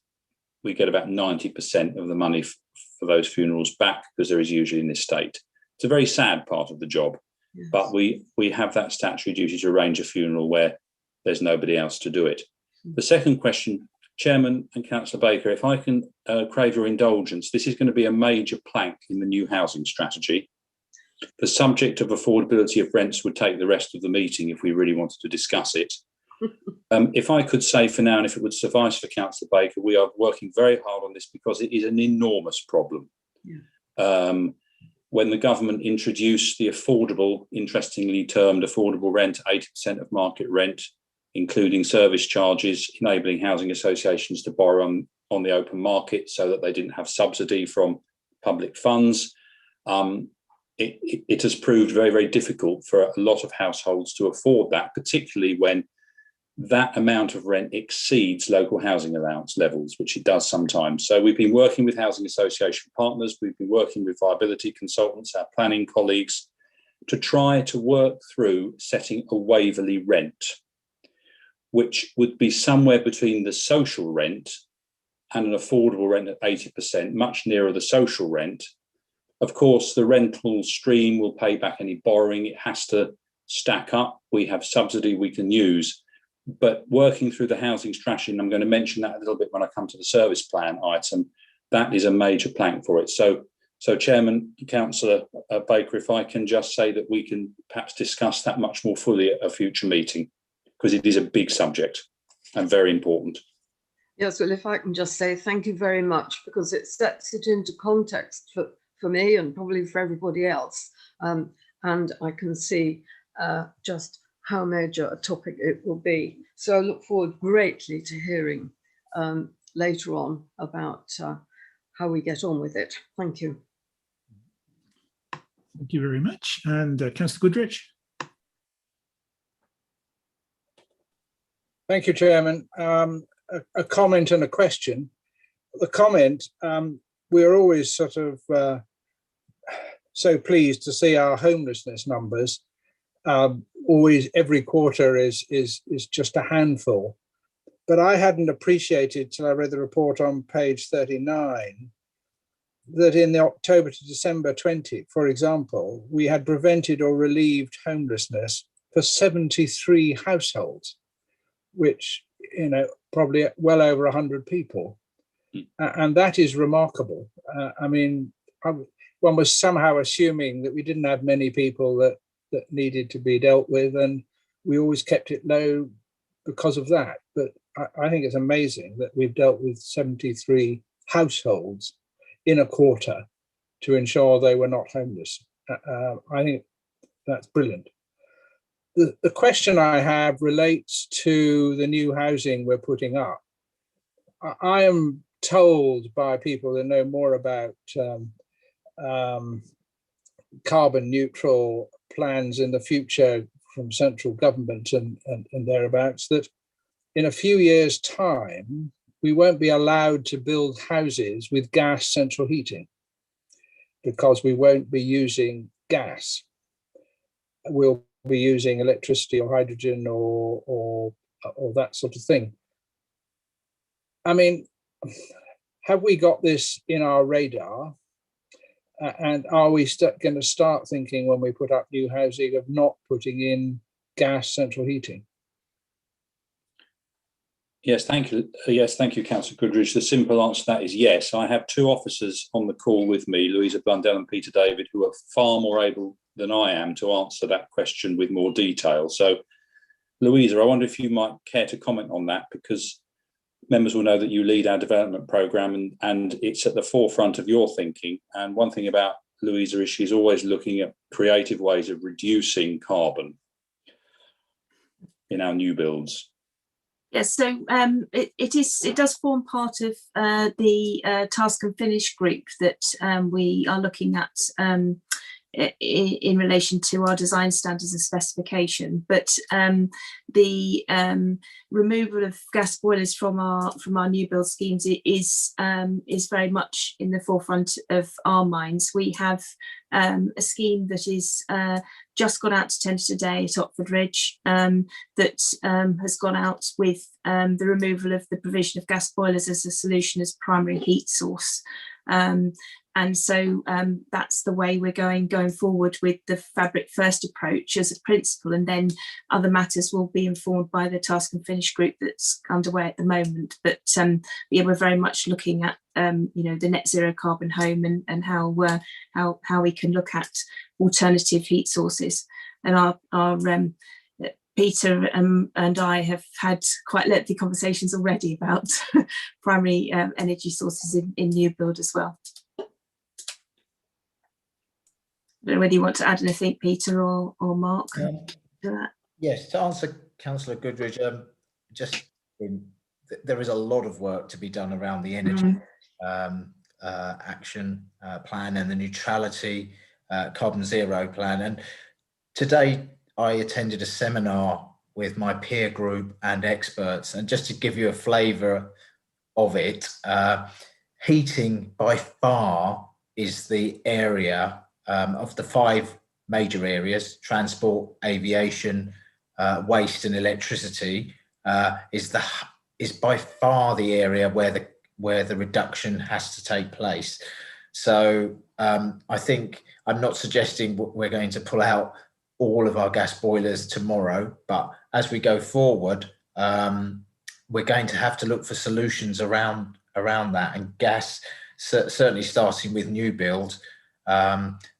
We get about 90% of the money for those funerals back because there is usually an estate. It's a very sad part of the job, yes. But we have that statutory duty to arrange a funeral where there's nobody else to do it. The second question, Chairman and Councillor Baker, if I can crave your indulgence, this is going to be a major plank in the new housing strategy. The subject of affordability of rents would take the rest of the meeting if we really wanted to discuss it. If I could say for now, and if it would suffice for Councillor Baker, we are working very hard on this because it is an enormous problem. Yeah. When the government introduced the affordable, interestingly termed affordable rent, 80% of market rent, including service charges, enabling housing associations to borrow on the open market so that they didn't have subsidy from public funds. It has proved very, very difficult for a lot of households to afford that, particularly when that amount of rent exceeds local housing allowance levels, which it does sometimes. So we've been working with housing association partners, we've been working with viability consultants, our planning colleagues, to try to work through setting a Waverley rent, which would be somewhere between the social rent and an affordable rent at 80%, much nearer the social rent. Of course, the rental stream will pay back any borrowing. It has to stack up. We have subsidy we can use. But working through the housing strategy, and I'm going to mention that a little bit when I come to the service plan item, that is a major plank for it. So Chairman, Councillor Baker, if I can just say that we can perhaps discuss that much more fully at a future meeting, because it is a big subject and very important. Yes, well, if I can just say thank you very much, because it sets it into context for me and probably for everybody else. And I can see just how major a topic it will be. So I look forward greatly to hearing later on about how we get on with it. Thank you. Thank you very much. And Councillor Goodrich. Thank you, Chairman. A comment and a question. The comment, we're always sort of so pleased to see our homelessness numbers. Always every quarter is just a handful. But I hadn't appreciated till I read the report on page 39 that in the October to December 20, for example, we had prevented or relieved homelessness for 73 households, which probably well over 100 people. And that is remarkable. I mean, one was somehow assuming that we didn't have many people that needed to be dealt with, and we always kept it low because of that. But I think it's amazing that we've dealt with 73 households in a quarter to ensure they were not homeless. I think that's brilliant. The question I have relates to the new housing we're putting up. I am told by people that know more about carbon neutral plans in the future from central government and thereabouts, that in a few years' time, we won't be allowed to build houses with gas central heating because we won't be using gas. We'll be using electricity or hydrogen or that sort of thing. I mean, have we got this in our radar? And are we going to start thinking when we put up new housing of not putting in gas central heating? Yes, thank you. Yes, thank you, Councillor Goodridge. The simple answer to that is yes. I have two officers on the call with me, Louisa Blundell and Peter David, who are far more able than I am to answer that question with more detail. So, Louisa, I wonder if you might care to comment on that, because members will know that you lead our development programme and it's at the forefront of your thinking. And one thing about Louisa is she's always looking at creative ways of reducing carbon in our new builds. Yes, so it does form part of the task and finish group that we are looking at in relation to our design standards and specification. But the removal of gas boilers from our new build schemes is very much in the forefront of our minds. We have a scheme that is just gone out to tender today at Otford Ridge that has gone out with the removal of the provision of gas boilers as a solution as primary heat source. And so that's the way we're going forward with the fabric first approach as a principle, and then other matters will be informed by the task and finish group that's underway at the moment. But yeah, we're very much looking at the net zero carbon home and how we can look at alternative heat sources. And our Peter and I have had quite lengthy conversations already about primary energy sources in new build as well. I don't know whether you want to add anything, Peter or Mark, to that. Yes, to answer Councillor Goodridge, there is a lot of work to be done around the energy action plan and the neutrality carbon zero plan. And today I attended a seminar with my peer group and experts, and just to give you a flavour of it, heating by far is the area of the 5 major areas: transport, aviation, waste and electricity, is by far the area where the reduction has to take place. So I think I'm not suggesting we're going to pull out all of our gas boilers tomorrow, but as we go forward, we're going to have to look for solutions around that, and gas, certainly starting with new build,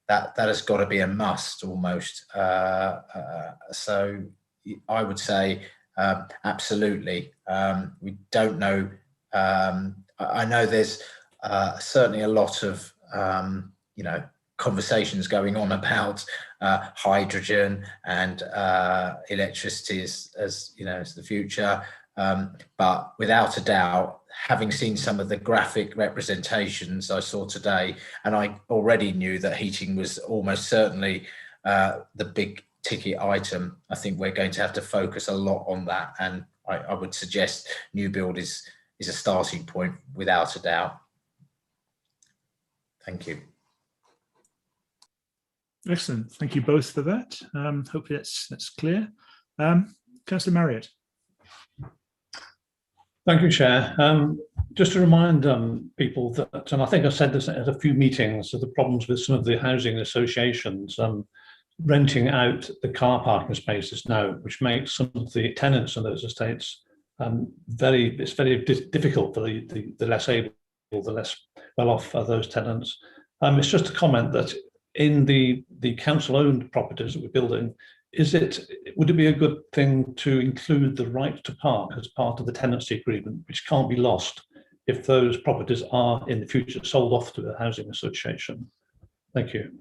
that has got to be a must almost. So I would say absolutely. We don't know. I know there's certainly a lot of conversations going on about hydrogen and electricity as the future. But without a doubt, having seen some of the graphic representations I saw today, and I already knew that heating was almost certainly the big ticket item, I think we're going to have to focus a lot on that. And I would suggest new build is a starting point without a doubt. Thank you. Excellent. Thank you both for that. Hopefully that's clear. Councillor Marriott. Thank you, Chair. Just to remind people that, and I think I said this at a few meetings, of the problems with some of the housing associations renting out the car parking spaces now, which makes some of the tenants in those estates it's very difficult for the less able, the less well off those tenants. It's just a comment that in the council-owned properties that we're building, would it be a good thing to include the right to park as part of the tenancy agreement, which can't be lost if those properties are in the future sold off to a housing association? Thank you.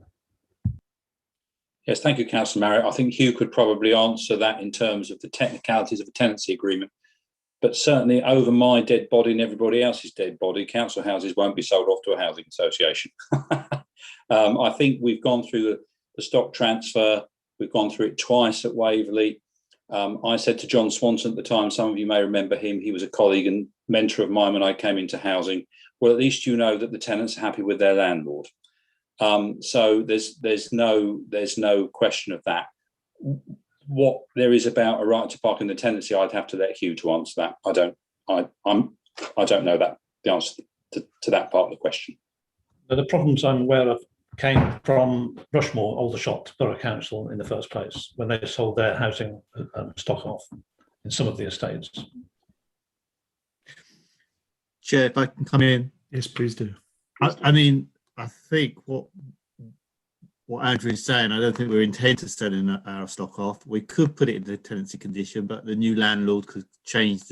Yes, thank you, Councillor Marriott. I think Hugh could probably answer that in terms of the technicalities of a tenancy agreement. But certainly over my dead body and everybody else's dead body, council houses won't be sold off to a housing association. I think we've gone through the stock transfer. We've gone through it twice at Waverley. I said to John Swanson at the time, some of you may remember him, he was a colleague and mentor of mine when I came into housing. Well, at least you know that the tenants are happy with their landlord. So there's no question of that. What there is about a right to park in the tenancy, I'd have to let Hugh to answer that. I don't know that the answer to that part of the question. The problems I'm aware of came from Rushmore, Aldershot Borough Council in the first place, when they sold their housing stock off in some of the estates. Chair, if I can come in. Yes, please do. I mean, I think what Andrew is saying, I don't think we're intent to selling our stock off. We could put it in the tenancy condition, but the new landlord could change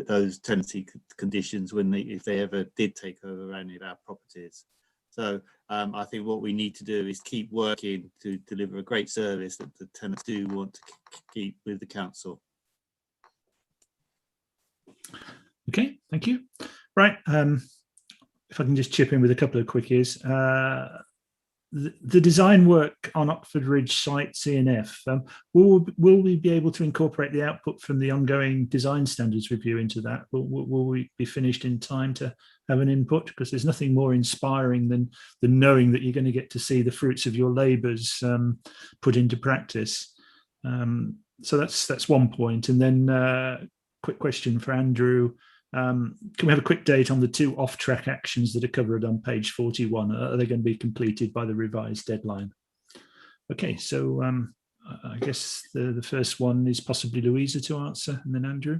those tenancy conditions if they ever did take over any of our properties. So I think what we need to do is keep working to deliver a great service that the tenants do want to keep with the council. Okay, thank you. Right, if I can just chip in with a couple of quickies. The design work on Oxford Ridge site CNF, will we be able to incorporate the output from the ongoing design standards review into that? Will we be finished in time to have an input? Because there's nothing more inspiring than knowing that you're going to get to see the fruits of your labours put into practice. So that's one point. And then quick question for Andrew. Can we have a quick date on the 2 off-track actions that are covered on page 41? Are they going to be completed by the revised deadline? Okay, so I guess the first one is possibly Louisa to answer, and then Andrew.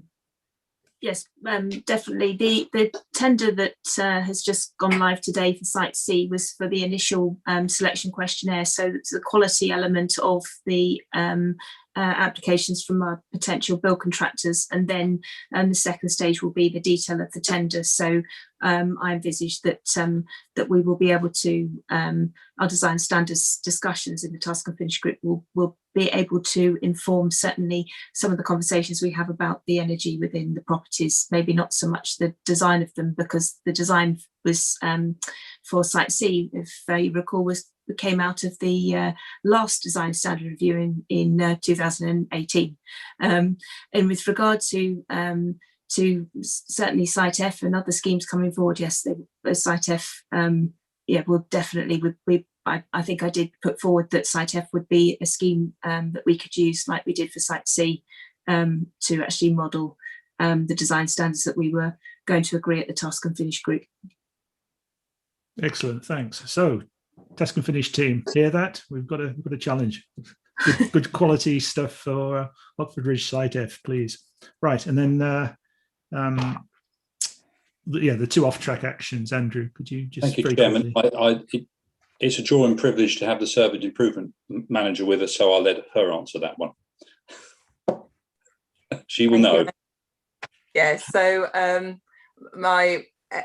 Yes, definitely. The tender that has just gone live today for Site C was for the initial selection questionnaire. So it's the quality element of the applications from our potential bill contractors, and then the second stage will be the detail of the tender. So I envisage that that we will be able to, our design standards discussions in the task and finish group will be able to inform certainly some of the conversations we have about the energy within the properties, maybe not so much the design of them, because the design was for Site C, if you recall, came out of the last design standard review in 2018. And with regard to certainly Site F and other schemes coming forward, yes, Site F, yeah, will definitely I think I did put forward that Site F would be a scheme that we could use like we did for Site C to actually model the design standards that we were going to agree at the task and finish group. Excellent, thanks. So task and finish team, hear that? We've got a challenge. Good quality stuff for Oxford Ridge Site F, please. Right, and then the 2 off-track actions. Andrew, could you just? Thank you, Chairman. It's a joy and privilege to have the Service Improvement Manager with us, so I'll let her answer that one. She will know. Yes, so my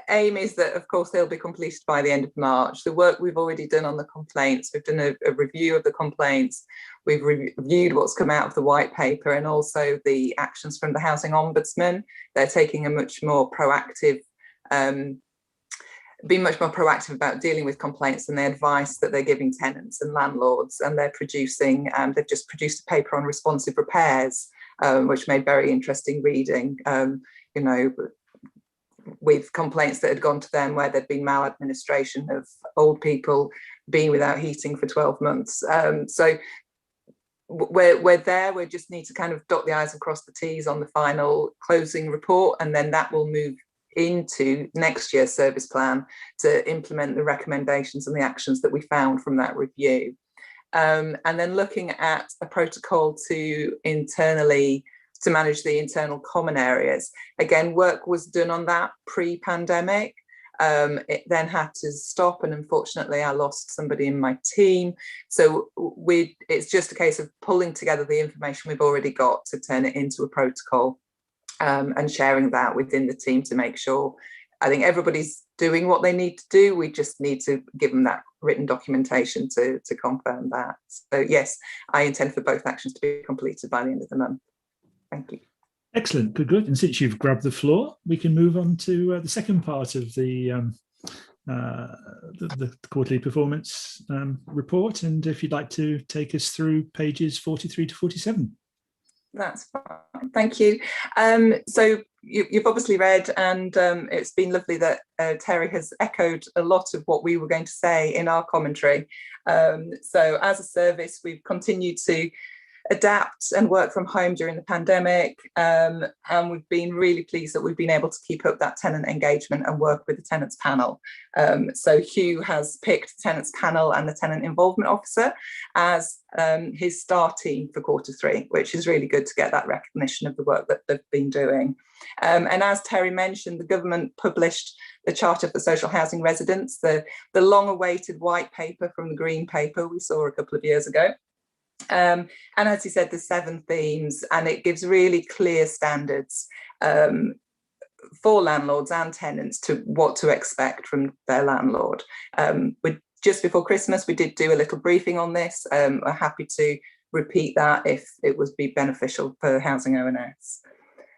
aim is that, of course, they'll be completed by the end of March. The work we've already done on the complaints, we've done a review of the complaints, we've reviewed what's come out of the white paper, and also the actions from the Housing Ombudsman. They're taking a much more proactive, being much more proactive about dealing with complaints and the advice that they're giving tenants and landlords. And they're producing, they've just produced a paper on responsive repairs, which made very interesting reading. You know, with complaints that had gone to them where there'd been maladministration of old people being without heating for 12 months. So we're there, we just need to kind of dot the I's and cross the T's on the final closing report, and then that will move into next year's service plan to implement the recommendations and the actions that we found from that review. And then looking at a protocol to internally to manage the internal common areas. Again, work was done on that pre-pandemic. It then had to stop, and unfortunately I lost somebody in my team. So it's just a case of pulling together the information we've already got to turn it into a protocol, and sharing that within the team to make sure, I think everybody's doing what they need to do. We just need to give them that written documentation to confirm that. So yes, I intend for both actions to be completed by the end of the month. Thank you. Excellent, good. And since you've grabbed the floor, we can move on to the second part of the quarterly performance report. And if you'd like to take us through pages 43 to 47. That's fine, thank you. So you've obviously read, and it's been lovely that Terry has echoed a lot of what we were going to say in our commentary. So as a service, we've continued to adapt and work from home during the pandemic, and we've been really pleased that we've been able to keep up that tenant engagement and work with the tenants panel. So Hugh has picked the tenants panel and the tenant involvement officer as his star team for Q3, which is really good to get that recognition of the work that they've been doing. And as Terry mentioned, the government published the Charter for Social Housing Residents, the long-awaited white paper from the Green Paper we saw a couple of years ago. And as he said, there's 7 themes, and it gives really clear standards for landlords and tenants to what to expect from their landlord. Just before Christmas, we did do a little briefing on this. We're happy to repeat that if it would be beneficial for Housing ONS.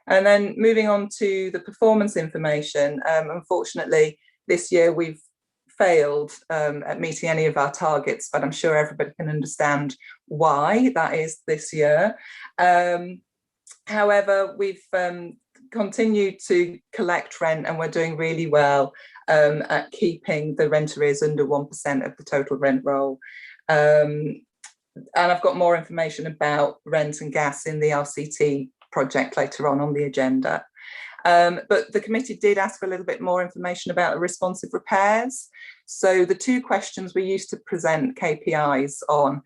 And then moving on to the performance information, unfortunately, this year we've failed at meeting any of our targets, but I'm sure everybody can understand why that is this year. However, we've continued to collect rent, and we're doing really well at keeping the rent arrears under 1% of the total rent roll. And I've got more information about rent and gas in the RCT project later on the agenda. But the committee did ask for a little bit more information about the responsive repairs. So the 2 questions we used to present KPIs on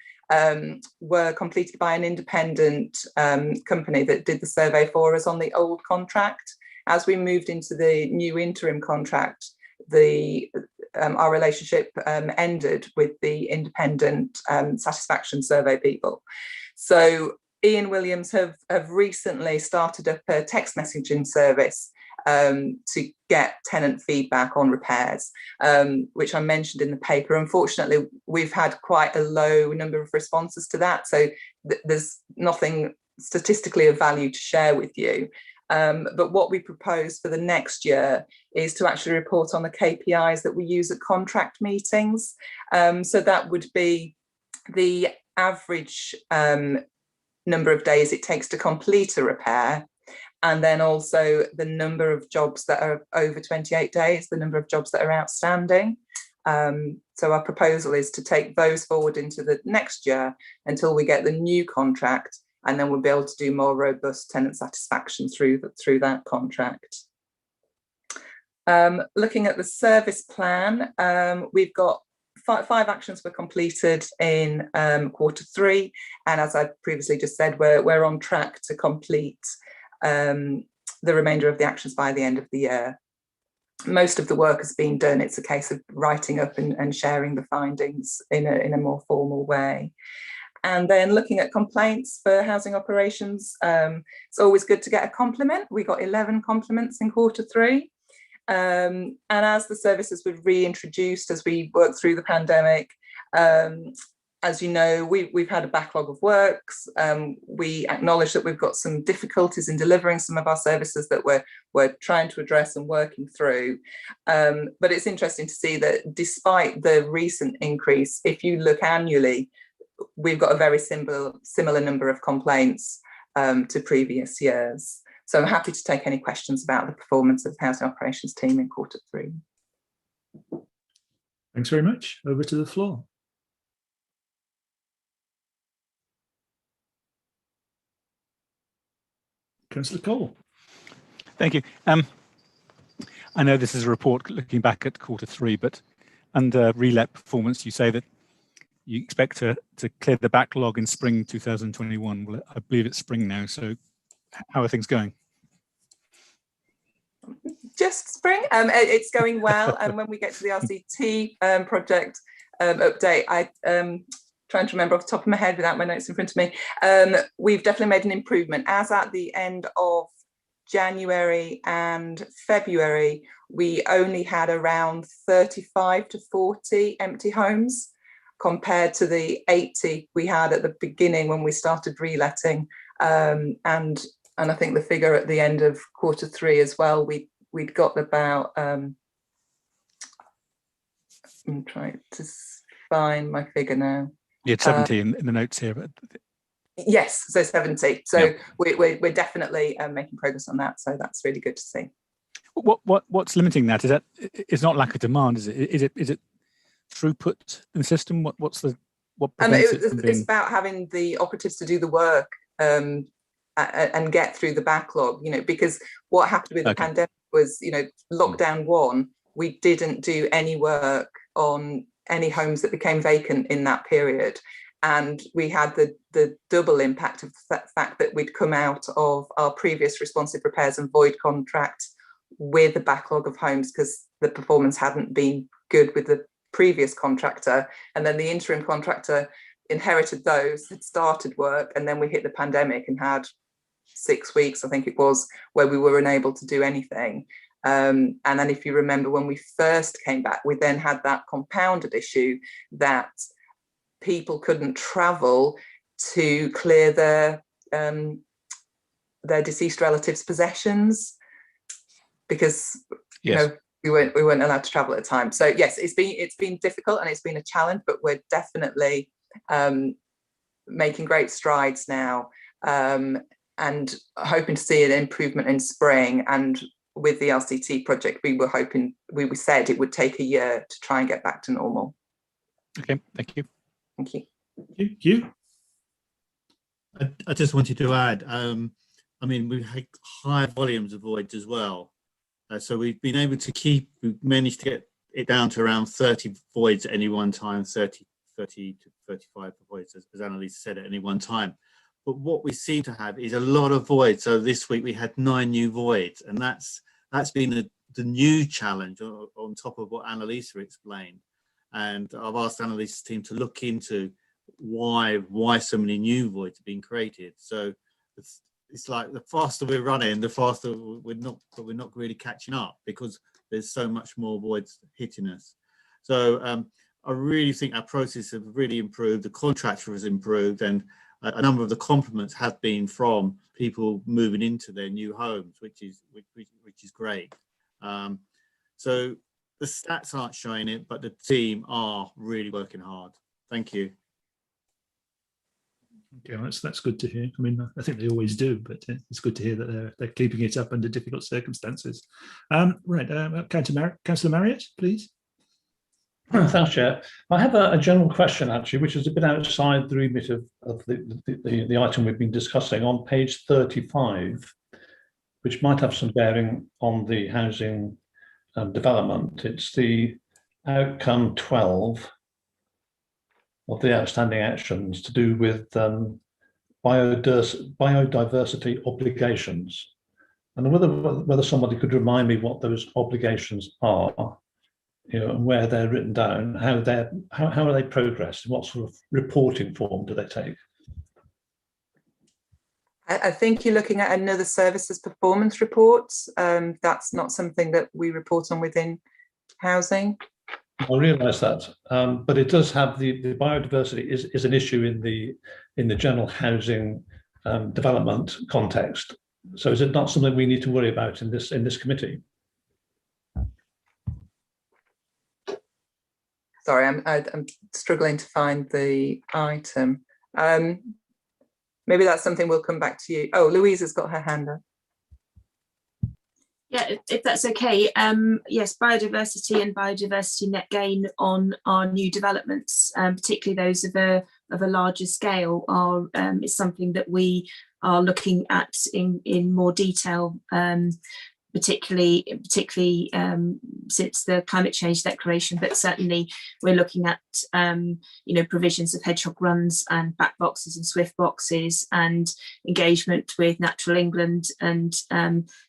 were completed by an independent company that did the survey for us on the old contract. As we moved into the new interim contract, our relationship ended with the independent satisfaction survey people. So Ian Williams have recently started up a text messaging service to get tenant feedback on repairs, which I mentioned in the paper. Unfortunately, we've had quite a low number of responses to that, so there's nothing statistically of value to share with you. But what we propose for the next year is to actually report on the KPIs that we use at contract meetings. So that would be the average number of days it takes to complete a repair, and then also the number of jobs that are over 28 days, the number of jobs that are outstanding. So our proposal is to take those forward into the next year until we get the new contract, and then we'll be able to do more robust tenant satisfaction through that contract. Looking at the service plan, we've got 5 actions were completed in Q3, and as I previously just said, we're on track to complete the remainder of the actions by the end of the year. Most of the work has been done. It's a case of writing up and sharing the findings in a more formal way. And then looking at complaints for housing operations, it's always good to get a compliment. We got 11 compliments in Q3. And as the services were reintroduced as we worked through the pandemic, as you know, we've had a backlog of works. We acknowledge that we've got some difficulties in delivering some of our services that we're trying to address and working through. But it's interesting to see that despite the recent increase, if you look annually, we've got a very similar number of complaints to previous years. So I'm happy to take any questions about the performance of the housing operations team in Q3. Thanks very much. Over to the floor. Councillor Cole. Thank you. I know this is a report looking back at Q3, but under RELEP performance, you say that you expect to clear the backlog in spring 2021. Well, I believe it's spring now, so how are things going? Just spring. It's going well. And when we get to the RCT project update, I trying to remember off the top of my head without my notes in front of me. We've definitely made an improvement. As at the end of January and February, we only had around 35 to 40 empty homes compared to the 80 we had at the beginning when we started reletting. And I think the figure at the end of Q3 as well, we'd got about, I'm trying to find my figure now. You had 70 in the notes here, but yes, so 70. So we're definitely making progress on that. So that's really good to see. What's limiting that? It's not lack of demand, is it? Is it throughput in the system? What prevents it from being... It's about having the operatives to do the work and get through the backlog. Because what happened with the pandemic was, lockdown 1, we didn't do any work on any homes that became vacant in that period. And we had the double impact of the fact that we'd come out of our previous responsive repairs and void contract with a backlog of homes because the performance hadn't been good with the previous contractor. And then the interim contractor inherited those, had started work, and then we hit the pandemic and had 6 weeks, I think it was, where we were unable to do anything. And then if you remember when we first came back, we then had that compounded issue that people couldn't travel to clear their deceased relatives' possessions because we weren't allowed to travel at the time. So yes, it's been difficult and it's been a challenge, but we're definitely making great strides now and hoping to see an improvement in spring. And with the LCT project, we said it would take a year to try and get back to normal. Okay, thank you. Thank you. Thank you. I just wanted to add, we've had high volumes of voids as well. So we've been able to we've managed to get it down to around 30 voids at any one time, 30 to 35 voids, as Annalise said, at any one time. But what we seem to have is a lot of voids. So this week we had 9 new voids, and that's been the new challenge on top of what Annalisa explained. And I've asked Annalise's team to look into why so many new voids have been created. So it's like the faster we're running, the faster we're not really catching up because there's so much more voids hitting us. So I really think our process has really improved. The contractor has improved, and a number of the compliments have been from people moving into their new homes, which is great. So the stats aren't showing it, but the team are really working hard. Thank you. Yeah, that's good to hear. I mean, I think they always do, but it's good to hear that they're keeping it up under difficult circumstances. Right, Councillor Marriott, please. Thanks, Chair. I have a general question, actually, which is a bit outside the remit of the item we've been discussing on page 35, which might have some bearing on the housing development. It's the outcome 12 of the outstanding actions to do with biodiversity obligations. And whether somebody could remind me what those obligations are, and where they're written down, how are they progressed, what sort of reporting form do they take? I think you're looking at another services performance report. That's not something that we report on within housing. I realise that, but it does have the biodiversity is an issue in the general housing development context. So is it not something we need to worry about in this committee? Sorry, I'm struggling to find the item. Maybe that's something we'll come back to you. Oh, Louisa's got her hand up. Yeah, if that's okay. Yes, biodiversity and biodiversity net gain on our new developments, particularly those of a larger scale, is something that we are looking at in more detail, particularly since the climate change declaration, but certainly we're looking at provisions of hedgehog runs and back boxes and swift boxes, and engagement with Natural England, and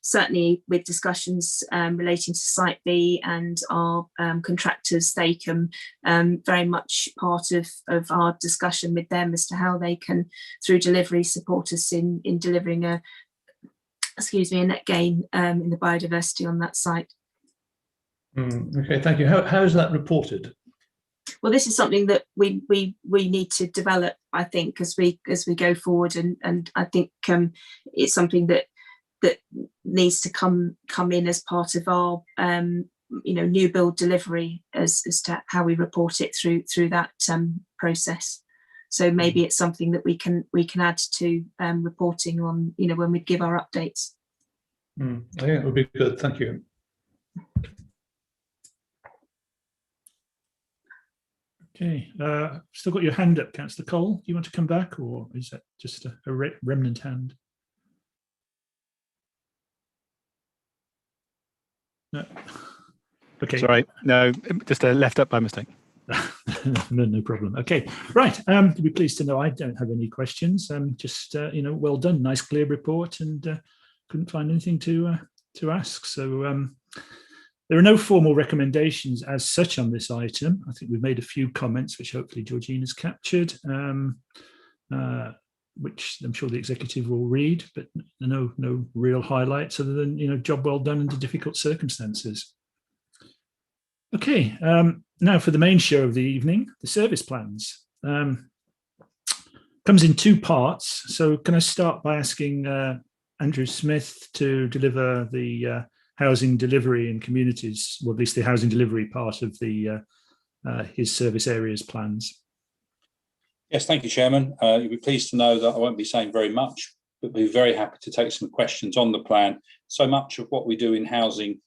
certainly with discussions relating to Site B and our contractors. They can very much part of our discussion with them as to how they can, through delivery, support us in delivering a net gain in the biodiversity on that site. Okay, thank you. How is that reported? Well, this is something that we need to develop, I think, as we go forward, and I think it's something that needs to come in as part of our new build delivery as to how we report it through that process. So maybe it's something that we can add to reporting on, when we give our updates. I think it would be good. Thank you. Okay, still got your hand up, Councillor Cole. Do you want to come back, or is that just a remnant hand? No. Okay. Sorry, no, just left up by mistake. No problem. Okay, right. To be pleased to know I don't have any questions. Just well done. Nice, clear report, and couldn't find anything to ask. So there are no formal recommendations as such on this item. I think we've made a few comments, which hopefully Georgina's captured, which I'm sure the executive will read, but no real highlights other than job well done under difficult circumstances. Okay, now for the main show of the evening, the service plans. Comes in two parts. So can I start by asking Andrew Smith to deliver the housing delivery in communities, or at least the housing delivery part of the his service areas plans? Yes, thank you, Chairman. You'll be pleased to know that I won't be saying very much, but be very happy to take some questions on the plan. So much of what we do in housing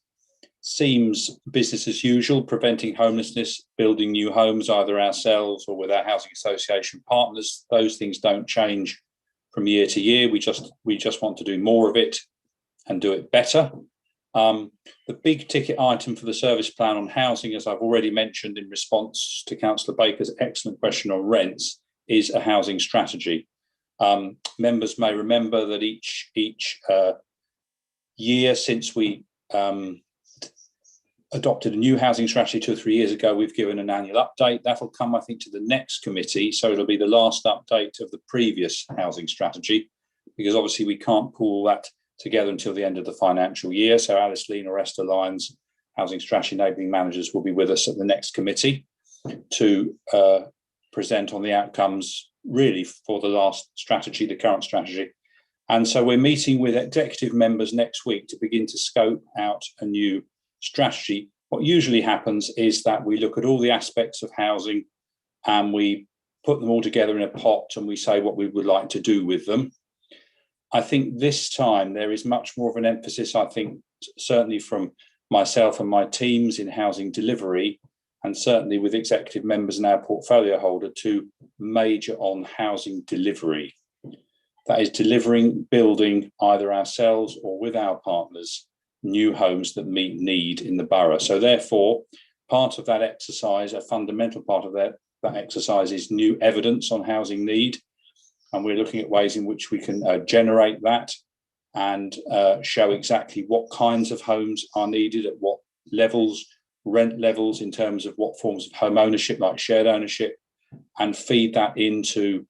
seems business as usual, preventing homelessness, building new homes either ourselves or with our housing association partners. Those things don't change from year to year. We just want to do more of it and do it better. The big ticket item for the service plan on housing, as I've already mentioned in response to Councillor Baker's excellent question on rents, is a housing strategy. Members may remember that each year since we adopted a new housing strategy 2 or 3 years ago, we've given an annual update. That'll come, I think, to the next committee. So it'll be the last update of the previous housing strategy, because obviously we can't pull that together until the end of the financial year. So Alice Lean or Esther Lyons, Housing Strategy Enabling Managers, will be with us at the next committee to present on the outcomes really for the last strategy, the current strategy. And so we're meeting with executive members next week to begin to scope out a new strategy. What usually happens is that we look at all the aspects of housing and we put them all together in a pot and we say what we would like to do with them. I think this time there is much more of an emphasis, I think, certainly from myself and my teams in housing delivery, and certainly with executive members and our portfolio holder, to major on housing delivery. That is delivering, building either ourselves or with our partners new homes that meet need in the borough. So therefore, part of that exercise, a fundamental part of that exercise, is new evidence on housing need. And we're looking at ways in which we can generate that and show exactly what kinds of homes are needed at what levels, rent levels, in terms of what forms of home ownership, like shared ownership, and feed that into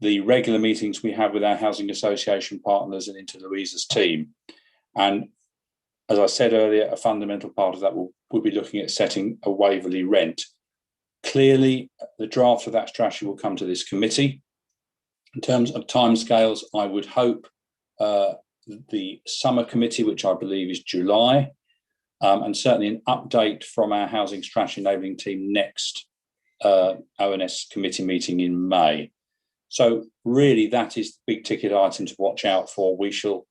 the regular meetings we have with our housing association partners and into Louisa's team. And as I said earlier, a fundamental part of that will be looking at setting a Waverley rent. Clearly, the draft of that strategy will come to this committee. In terms of timescales, I would hope the summer committee, which I believe is July, and certainly an update from our housing strategy enabling team next ONS committee meeting in May. So really, that is the big ticket item to watch out for. We shall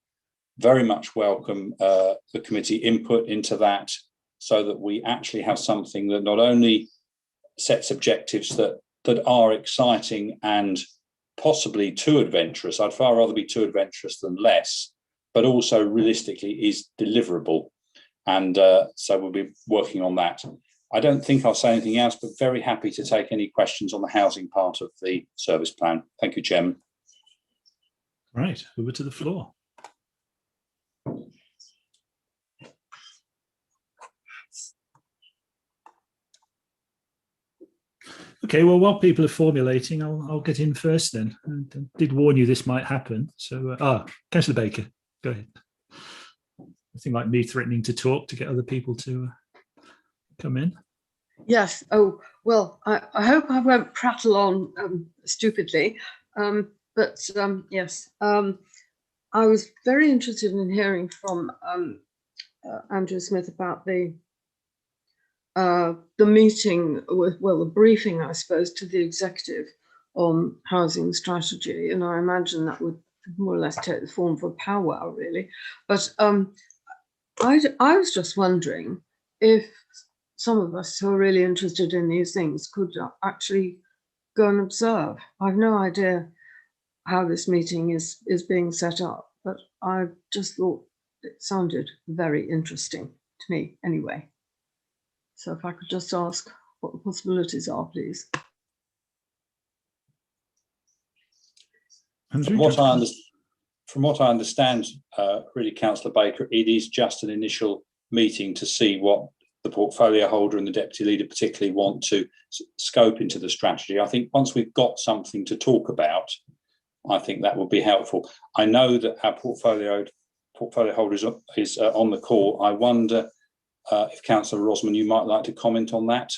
very much welcome the committee input into that, so that we actually have something that not only sets objectives that are exciting and possibly too adventurous. I'd far rather be too adventurous than less, but also realistically is deliverable. And so we'll be working on that. I don't think I'll say anything else, but very happy to take any questions on the housing part of the service plan. Thank you, Chairman. Right, over to the floor. Okay, well, while people are formulating, I'll get in first then. I did warn you this might happen. So, Councillor Baker, go ahead. Nothing like me threatening to talk to get other people to come in. Yes. Oh, well, I hope I won't prattle on stupidly. Yes, I was very interested in hearing from Andrew Smith about the meeting with, well, the briefing, I suppose, to the executive on housing strategy. And I imagine that would more or less take the form of a powwow, really. But I was just wondering if some of us who are really interested in these things could actually go and observe. I've no idea how this meeting is being set up, but I just thought it sounded very interesting to me anyway. So if I could just ask what the possibilities are, please. From what I understand, really, Councillor Baker, it is just an initial meeting to see what the portfolio holder and the deputy leader particularly want to scope into the strategy. I think once we've got something to talk about, I think that will be helpful. I know that our portfolio holder is on the call. I wonder if Councillor Rosman, you might like to comment on that.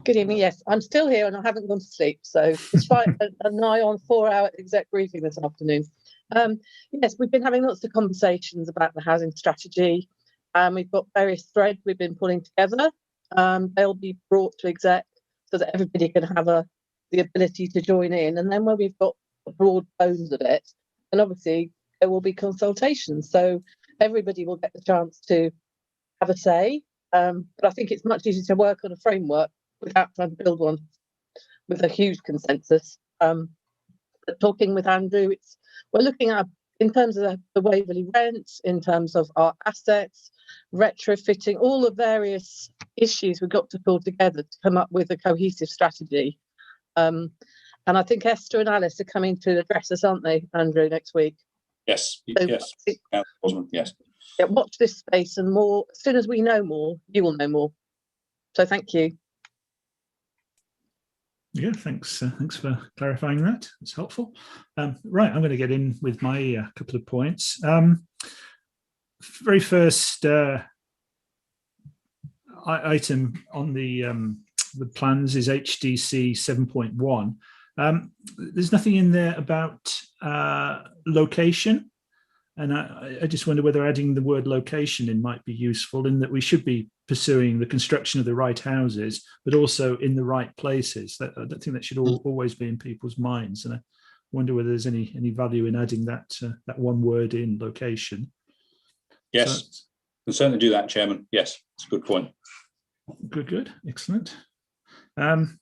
Good evening. Yes, I'm still here and I haven't gone to sleep. So despite a nigh on 4-hour exec briefing this afternoon. Yes, we've been having lots of conversations about the housing strategy. We've got various threads we've been pulling together. They'll be brought to exec so that everybody can have the ability to join in. And then when we've got the broad bones of it, and obviously there will be consultations. So everybody will get the chance to have a say. But I think it's much easier to work on a framework without trying to build one with a huge consensus. But talking with Andrew, we're looking at, in terms of the Waverley rent, in terms of our assets, retrofitting, all the various issues we've got to pull together to come up with a cohesive strategy. And I think Esther and Alice are coming to address us, aren't they, Andrew, next week? Yes, So, yes, yes. Yeah, watch this space, and more. As soon as we know more, you will know more. So thank you. Yeah, thanks. Thanks for clarifying that. It's helpful. Right, I'm going to get in with my couple of points. Very first item on the plans is HDC 7.1. There's nothing in there about location, and I just wonder whether adding the word location in might be useful, in that we should be pursuing the construction of the right houses, but also in the right places. I don't think that should always be in people's minds, and I wonder whether there's any value in adding that one word in, location. Yes, so, can certainly do that, Chairman. Yes, it's a good point. Good, excellent. And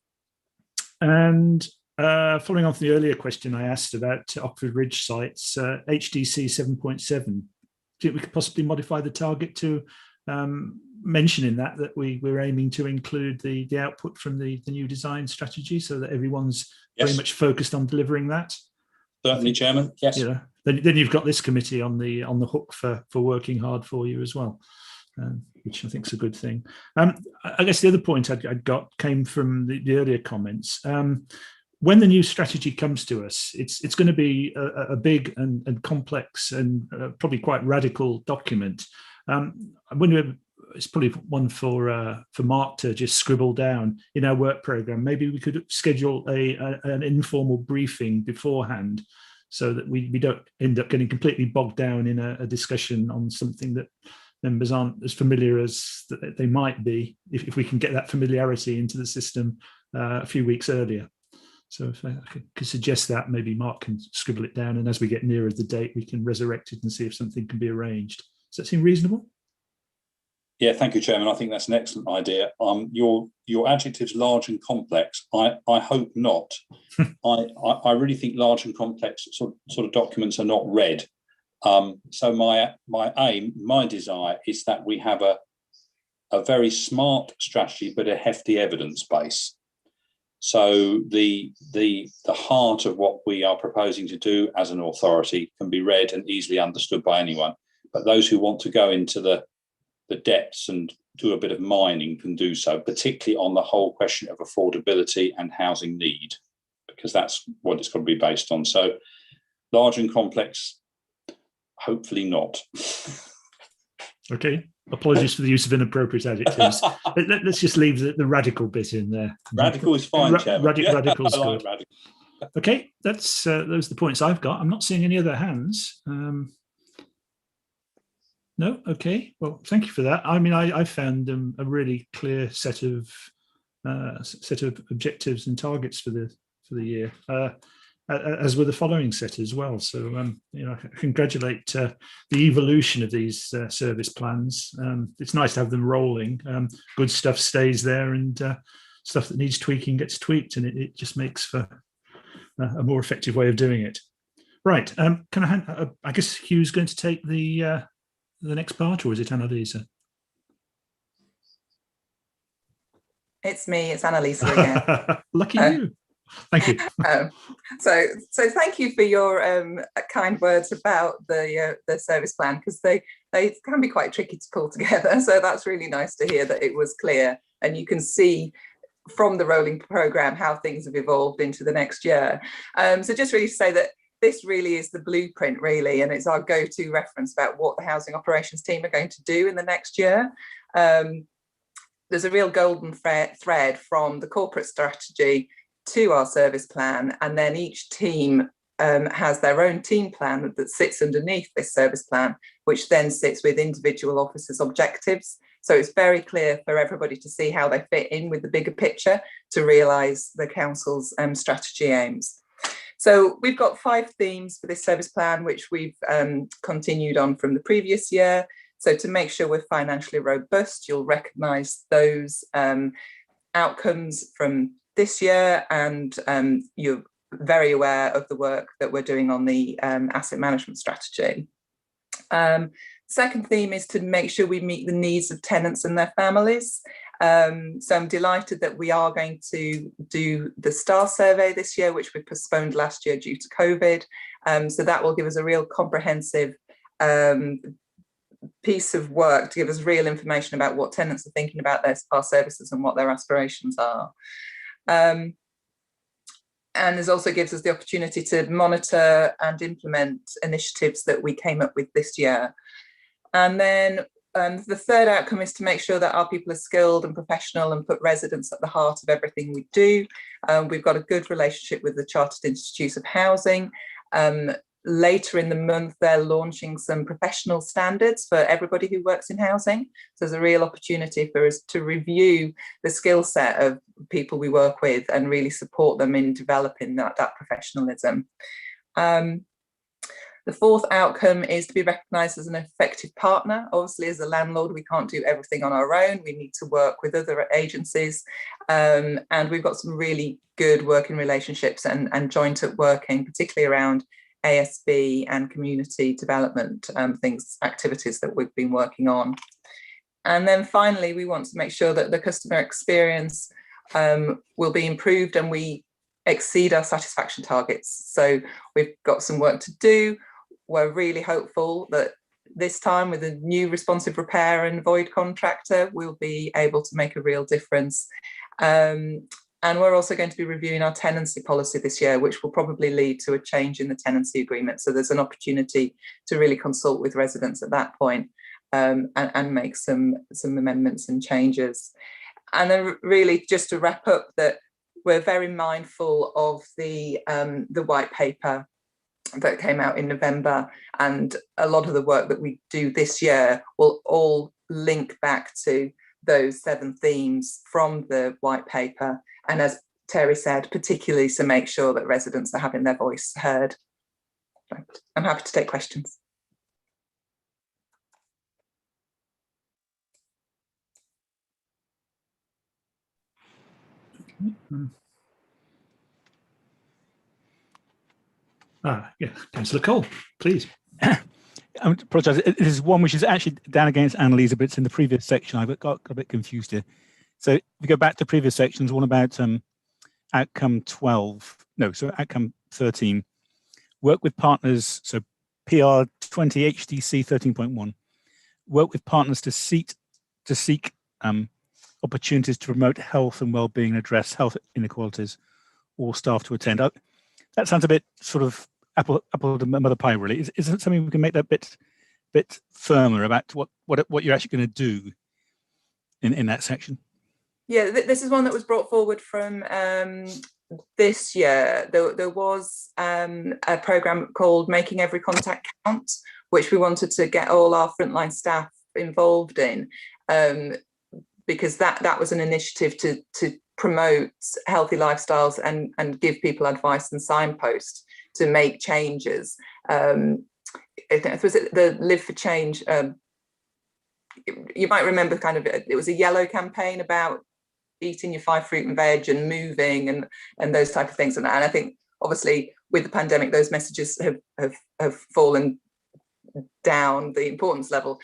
following on from the earlier question I asked about Oxford Ridge sites, HDC 7.7, do you think we could possibly modify the target to mention in that we're aiming to include the output from the new design strategy, so that everyone's very much focused on delivering that? Certainly, Chairman. Yes. You know, then you've got this committee on the hook for working hard for you as well, which I think is a good thing. I guess the other point I'd got came from the earlier comments. When the new strategy comes to us, it's going to be a big and complex and probably quite radical document. I wonder, it's probably one for Mark to just scribble down in our work program. Maybe we could schedule an informal briefing beforehand, so that we don't end up getting completely bogged down in a discussion on something that members aren't as familiar as they might be, if we can get that familiarity into the system a few weeks earlier. So if I could suggest that, maybe Mark can scribble it down, and as we get nearer the date, we can resurrect it and see if something can be arranged. Does that seem reasonable? Yeah, thank you, Chairman. I think that's an excellent idea. Your adjectives large and complex. I hope not. I really think large and complex sort of documents are not read. So my aim, my desire is that we have a very smart strategy, but a hefty evidence base. So the heart of what we are proposing to do as an authority can be read and easily understood by anyone. But those who want to go into the depths and do a bit of mining can do so, particularly on the whole question of affordability and housing need, because that's what it's got to be based on. So large and complex, hopefully not. Okay. Apologies for the use of inappropriate adjectives. Let's just leave the radical bit in there. Radical is fine, Chairman. Radical's I like good. radical. Okay, that's those are the points I've got. I'm not seeing any other hands. No, okay. Well, thank you for that. I mean, I found a really clear set of objectives and targets for the year, as were the following set as well. So, I congratulate the evolution of these service plans. It's nice to have them rolling. Good stuff stays there, and stuff that needs tweaking gets tweaked, and it just makes for a more effective way of doing it. Right. Can I hand? I guess Hugh's going to take the next part, or is it Annalisa? It's me, it's Annalisa again. Lucky you. Thank you. So thank you for your kind words about the service plan, because they can be quite tricky to pull together. So that's really nice to hear that it was clear, and you can see from the rolling programme how things have evolved into the next year. So just really to say that this really is the blueprint, really, and it's our go-to reference about what the housing operations team are going to do in the next year. There's a real golden thread from the corporate strategy to our service plan, and then each team has their own team plan that sits underneath this service plan, which then sits with individual officers' objectives. So it's very clear for everybody to see how they fit in with the bigger picture to realise the council's strategy aims. So we've got 5 themes for this service plan, which we've continued on from the previous year. So to make sure we're financially robust, you'll recognise those outcomes from this year, and you're very aware of the work that we're doing on the asset management strategy. Second theme is to make sure we meet the needs of tenants and their families. So I'm delighted that we are going to do the STAR survey this year, which we postponed last year due to COVID. So that will give us a real comprehensive piece of work to give us real information about what tenants are thinking about our services and what their aspirations are. And this also gives us the opportunity to monitor and implement initiatives that we came up with this year. And then the third outcome is to make sure that our people are skilled and professional and put residents at the heart of everything we do. We've got a good relationship with the Chartered Institutes of Housing. Later in the month, they're launching some professional standards for everybody who works in housing. So there's a real opportunity for us to review the skill set of people we work with and really support them in developing that professionalism. The fourth outcome is to be recognised as an effective partner. Obviously, as a landlord, we can't do everything on our own. We need to work with other agencies. And we've got some really good working relationships and joint up working, particularly around ASB and community development activities that we've been working on. And then finally, we want to make sure that the customer experience will be improved and we exceed our satisfaction targets. So we've got some work to do. We're really hopeful that this time with a new responsive repair and void contractor, we'll be able to make a real difference. And we're also going to be reviewing our tenancy policy this year, which will probably lead to a change in the tenancy agreement. So there's an opportunity to really consult with residents at that point and make some amendments and changes. And then really just to wrap up, that we're very mindful of the white paper that came out in November, and a lot of the work that we do this year will all link back to those 7 themes from the white paper. And as Terry said, particularly to make sure that residents are having their voice heard. I'm happy to take questions. Yeah, Councillor Cole, please. I apologise. This is one which is actually down against Annalisa, but it's in the previous section. I got a bit confused here. So if we go back to previous sections, one about outcome 12, no, so outcome 13, work with partners, so PR 20 HDC 13.1, work with partners to seek opportunities to promote health and well-being and address health inequalities, or staff to attend. That sounds a bit sort of apple to mother pie, really. Is it something we can make that bit firmer about what you're actually going to do in that section? Yeah, this is one that was brought forward from this year. There was a programme called Making Every Contact Count, which we wanted to get all our frontline staff involved in, because that was an initiative to promote healthy lifestyles and give people advice and signpost to make changes. Was it the Live for Change? You might remember it was a yellow campaign about eating your 5 fruit and veg and moving and those type of things. And I think obviously with the pandemic, those messages have fallen down the importance level.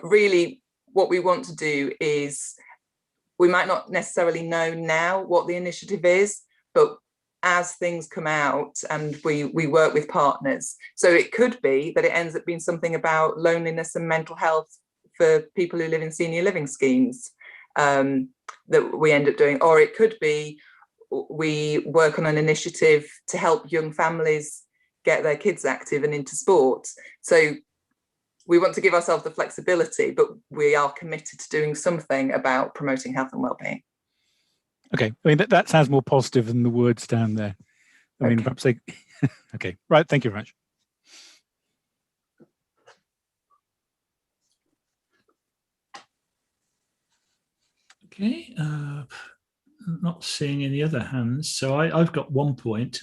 Really what we want to do is, we might not necessarily know now what the initiative is, but as things come out and we work with partners, so it could be that it ends up being something about loneliness and mental health for people who live in senior living schemes, that we end up doing, or it could be we work on an initiative to help young families get their kids active and into sport. So we want to give ourselves the flexibility, but we are committed to doing something about promoting health and well-being. Okay, I mean that sounds more positive than the words down there. I mean, perhaps they. Okay, right. Thank you very much. Okay, not seeing any other hands, so I've got 1 point.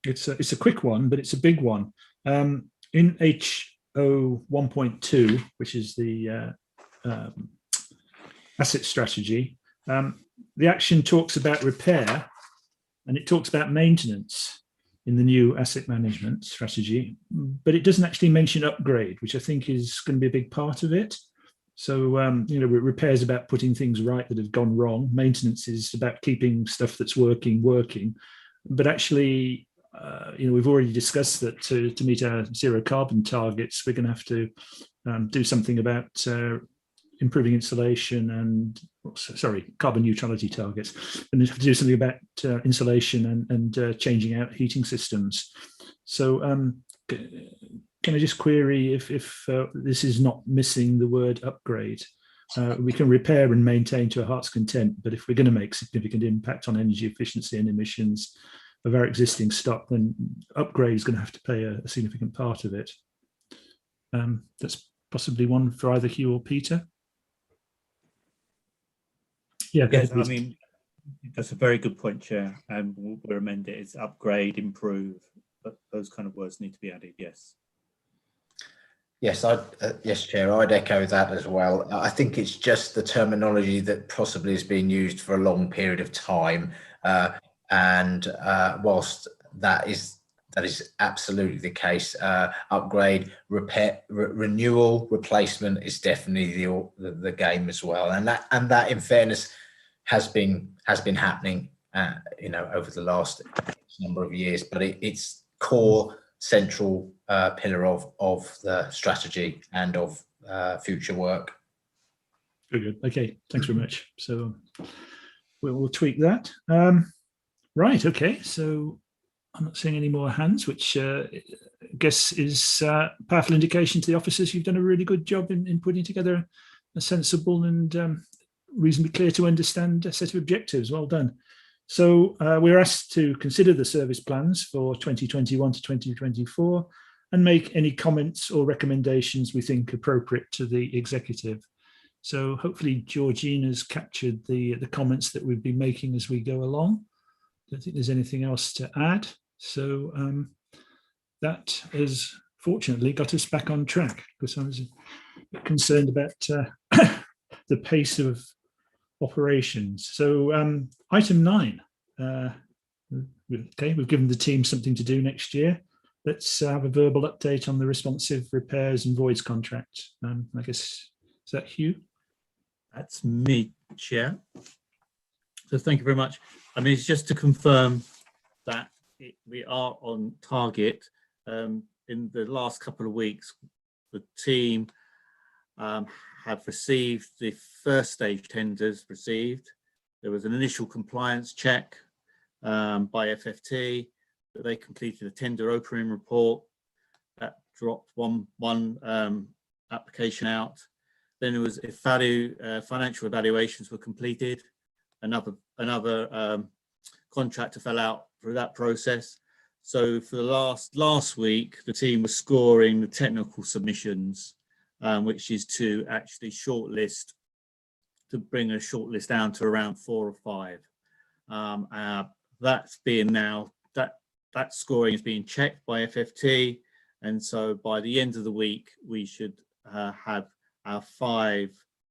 It's a quick one, but it's a big one. In HO 1.2, which is the asset strategy, the action talks about repair and it talks about maintenance in the new asset management strategy, but it doesn't actually mention upgrade, which I think is going to be a big part of it. So, repair is about putting things right that have gone wrong. Maintenance is about keeping stuff that's working. But actually, we've already discussed that to meet our zero carbon targets, we're going to have to do something about improving insulation and, carbon neutrality targets. And we have to do something about insulation and changing out heating systems. So can I just query if this is not missing the word upgrade? We can repair and maintain to our heart's content, but if we're going to make significant impact on energy efficiency and emissions of our existing stock, then upgrade is going to have to play a significant part of it. That's possibly one for either Hugh or Peter. Yeah, yes, I mean, that's a very good point, Chair. And we'll amend it. It's upgrade, improve, but those kind of words need to be added. Yes. Yes, yes, Chair, I'd echo that as well. I think it's just the terminology that possibly has been used for a long period of time, and whilst that is absolutely the case, upgrade, repair, renewal, replacement is definitely the game as well, and that in fairness has been happening, over the last number of years, but it's core central pillar of the strategy and of future work. Very good. Okay, thanks very much. So we'll tweak that. Right. Okay. So I'm not seeing any more hands, which I guess is a powerful indication to the officers you've done a really good job in putting together a sensible and reasonably clear to understand set of objectives. Well done. So we're asked to consider the service plans for 2021 to 2024 and make any comments or recommendations we think appropriate to the executive. So hopefully Georgina's captured the comments that we've been making as we go along. I don't think there's anything else to add. So that has fortunately got us back on track, because I was a bit concerned about the pace of operations. So item 9. Okay, we've given the team something to do next year. Let's have a verbal update on the responsive repairs and voids contract. I guess, is that Hugh? That's me, Chair. So thank you very much. I mean, it's just to confirm that we are on target. In the last couple of weeks, the team have received the first stage tenders received. There was an initial compliance check by FFT, that they completed a tender opening report that dropped one application out. Then there was financial evaluations were completed. Another contractor fell out through that process. So for the last week, the team was scoring the technical submissions, which is to actually shortlist, to bring a shortlist down to around 4 or 5. That's being now, that scoring is being checked by FFT. And so by the end of the week, we should have our 4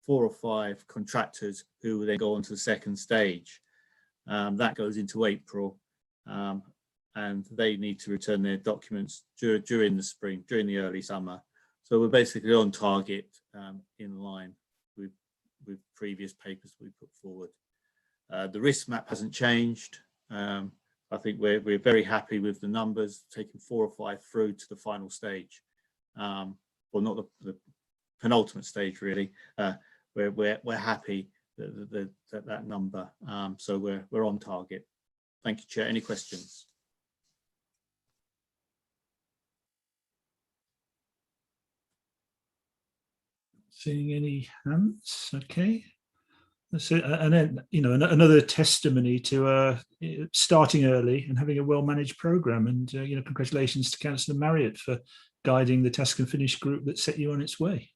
or 5 contractors who will then go on to the second stage. That goes into April. And they need to return their documents during the spring, during the early summer. So we're basically on target, in line with previous papers we put forward. The risk map hasn't changed. I think we're very happy with the numbers, taking 4 or 5 through to the final stage. Well, not the penultimate stage really. We're happy that number. So we're on target. Thank you, Chair. Any questions? Seeing any hands? Okay. So, and then, you know, another testimony to starting early and having a well-managed program. And, you know, congratulations to Councillor Marriott for guiding the task and finish group that set you on its way.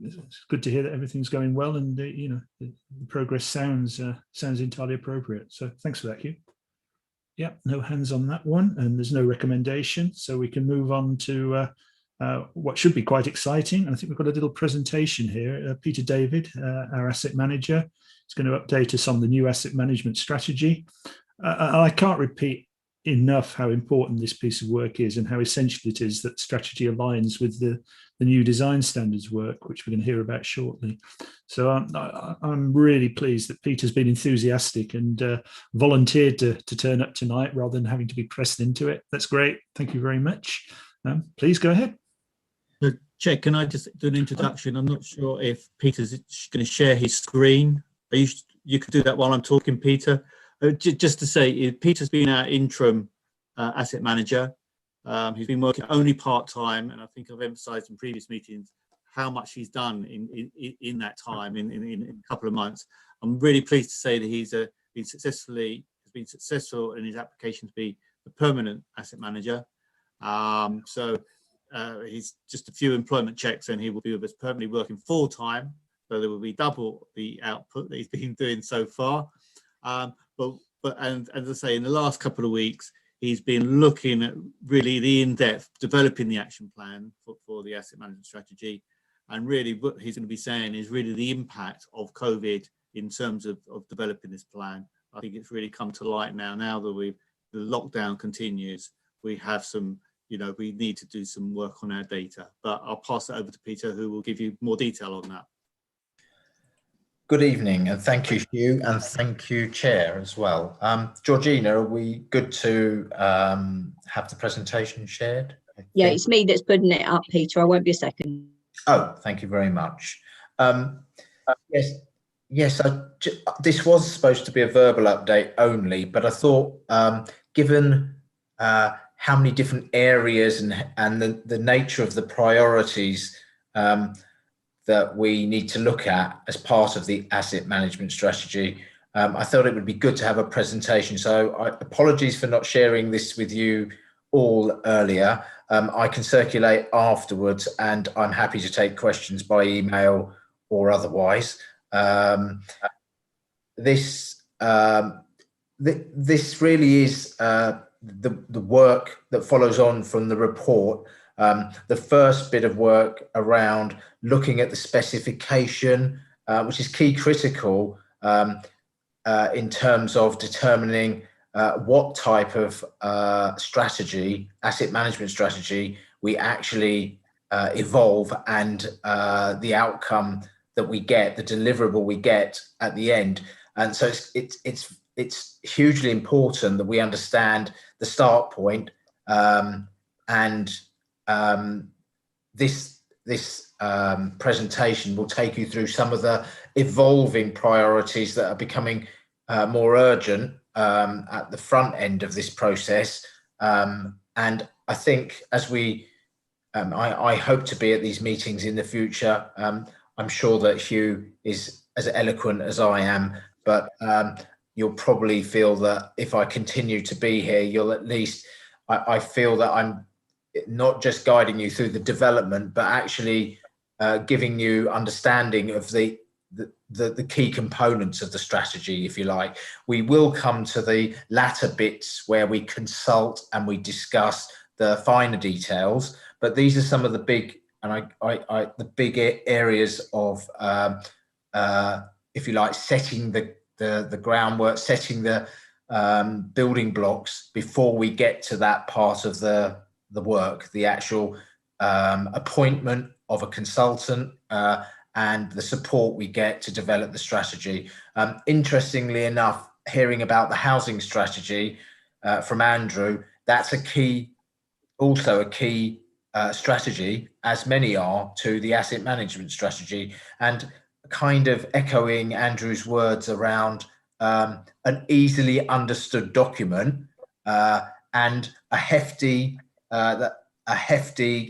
It's good to hear that everything's going well, and you know, the progress sounds entirely appropriate. So thanks for that, Hugh. Yeah, no hands on that one, and there's no recommendation, so we can move on to what should be quite exciting. And I think we've got a little presentation here. Peter David, our asset manager, is going to update us on the new asset management strategy. I can't repeat enough how important this piece of work is and how essential it is that strategy aligns with the new design standards work, which we're going to hear about shortly. So I'm really pleased that Peter's been enthusiastic and volunteered to turn up tonight rather than having to be pressed into it. That's great. Thank you very much. Please go ahead. Chair, can I just do an introduction? I'm not sure if Peter's going to share his screen. You could do that while I'm talking, Peter. Just to say, Peter's been our interim asset manager. He's been working only part-time, and I think I've emphasised in previous meetings how much he's done in that time, in a couple of months. I'm really pleased to say that he's been successful in his application to be the permanent asset manager. He's just a few employment checks and he will be with us permanently working full-time. So there will be double the output that he's been doing so far. And as I say, in the last couple of weeks, he's been looking at really the in-depth, developing the action plan for the asset management strategy. And really what he's going to be saying is really the impact of COVID in terms of developing this plan. I think it's really come to light now that the lockdown continues. We have some, we need to do some work on our data, but I'll pass it over to Peter, who will give you more detail on that. Good evening, and thank you, Hugh, and thank you, Chair, as well. Georgina, are we good to have the presentation shared? Yeah, it's me that's putting it up, Peter. I won't be a second. Oh, thank you very much. Yes, this was supposed to be a verbal update only, but I thought, given how many different areas and the nature of the priorities that we need to look at as part of the asset management strategy, I thought it would be good to have a presentation. So apologies for not sharing this with you all earlier. I can circulate afterwards, and I'm happy to take questions by email or otherwise. This really is the work that follows on from the report. The first bit of work around looking at the specification which is key critical in terms of determining what type of strategy, asset management strategy, we actually evolve, and the outcome that we get, the deliverable we get at the end. And so it's hugely important that we understand the start point, and this presentation will take you through some of the evolving priorities that are becoming more urgent at the front end of this process. And I think as we, I hope to be at these meetings in the future. I'm sure that Hugh is as eloquent as I am, but you'll probably feel that if I continue to be here, you'll at least, I feel that I'm not just guiding you through the development, but actually giving you understanding of the key components of the strategy, if you like. We will come to the latter bits where we consult and we discuss the finer details, but these are some of the big, and the big areas of, if you like, setting the groundwork, setting the building blocks before we get to that part of the work, the actual appointment of a consultant, and the support we get to develop the strategy. Interestingly enough, hearing about the housing strategy from Andrew, that's also a key strategy, as many are, to the asset management strategy, and kind of echoing Andrew's words around an easily understood document and a hefty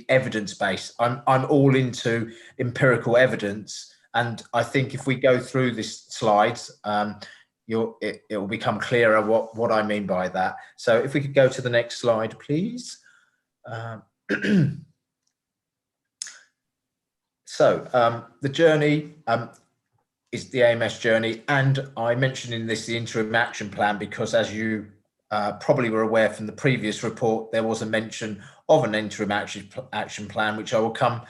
evidence base. I'm all into empirical evidence, and I think if we go through these slides, it will become clearer what I mean by that. So if we could go to the next slide, please. So the journey is the Ams Journey, and I mentioned in this the interim action plan because, as you probably were aware from the previous report, there was a mention of an interim action plan, which I will come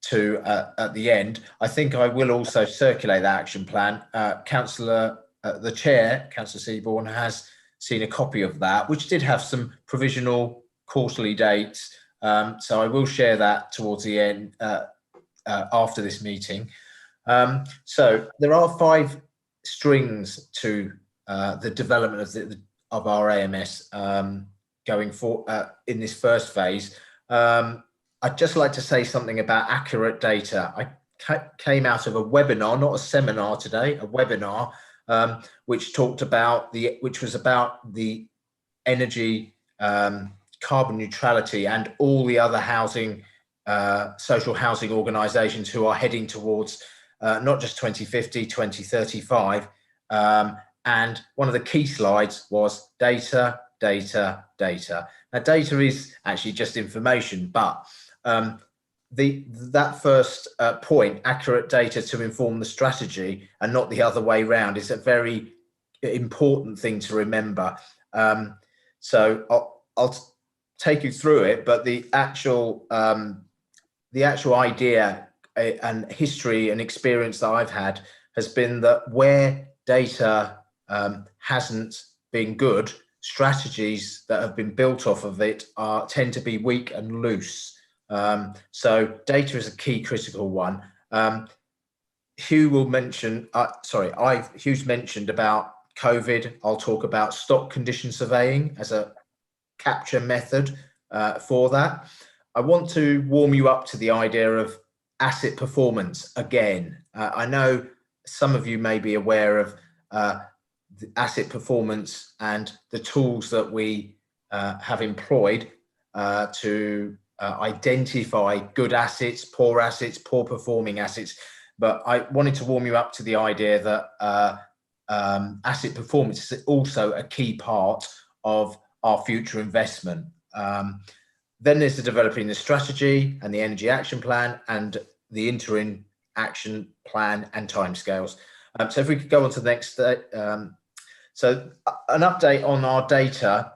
to at the end. I think I will also circulate that action plan. The chair, Councillor Seaborn, has seen a copy of that, which did have some provisional quarterly dates. So I will share that towards the end after this meeting. So there are 5 strings to the development of our AMS going forward in this first phase. I'd just like to say something about accurate data. I came out of a webinar, not a seminar today, a webinar, which was about the energy, carbon neutrality, and all the other housing, social housing organisations who are heading towards not just 2050, 2035. And one of the key slides was data, data, data. Now, data is actually just information, but that first point, accurate data to inform the strategy and not the other way around, is a very important thing to remember. So I'll take you through it, but the actual idea and history and experience that I've had has been that where data hasn't been good, strategies that have been built off of it tend to be weak and loose. So data is a key critical one. Hugh mentioned about COVID. I'll talk about stock condition surveying as a capture method for that. I want to warm you up to the idea of asset performance again. I know some of you may be aware of the asset performance and the tools that we have employed to identify good assets, poor performing assets. But I wanted to warm you up to the idea that asset performance is also a key part of our future investment. Then there's the developing the strategy and the energy action plan and the interim action plan and timescales. So if we could go on to the next, so an update on our data.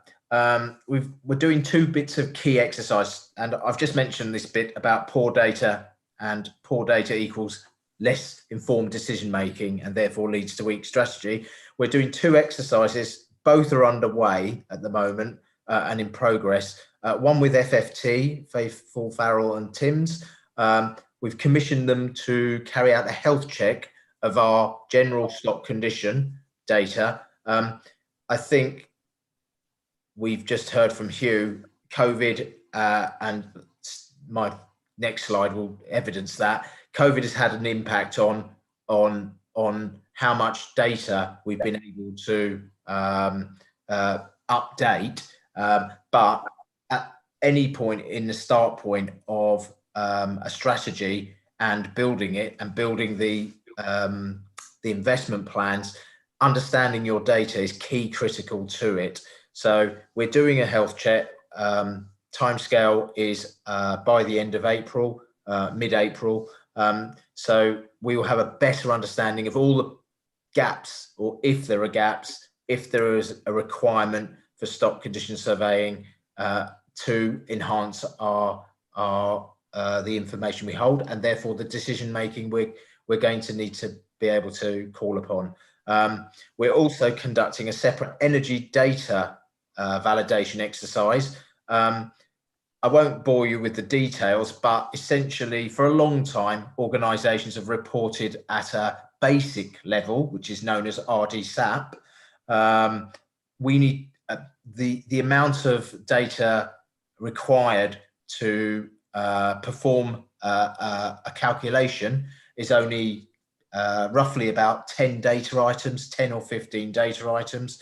We're doing 2 bits of key exercise, and I've just mentioned this bit about poor data, and poor data equals less informed decision making, and therefore leads to weak strategy. We're doing 2 exercises. Both are underway at the moment and in progress. One with FFT, Faithful, Farrell and Timms. We've commissioned them to carry out a health check of our general stock condition data. I think we've just heard from Hugh, COVID, and my next slide will evidence that COVID has had an impact on how much data we've been able to update. But at any point in the start point of a strategy and building it and building the investment plans, understanding your data is key critical to it. So we're doing a health check. Timescale is by the end of April, mid-April. So we will have a better understanding of all the gaps, or if there are gaps, if there is a requirement for stock condition surveying to enhance the information we hold, and therefore the decision making we're going to need to be able to call upon. We're also conducting a separate energy data validation exercise. I won't bore you with the details, but essentially for a long time, organisations have reported at a basic level, which is known as RDSAP. We need the amount of data required to perform a calculation is only roughly about 10 data items, 10 or 15 data items.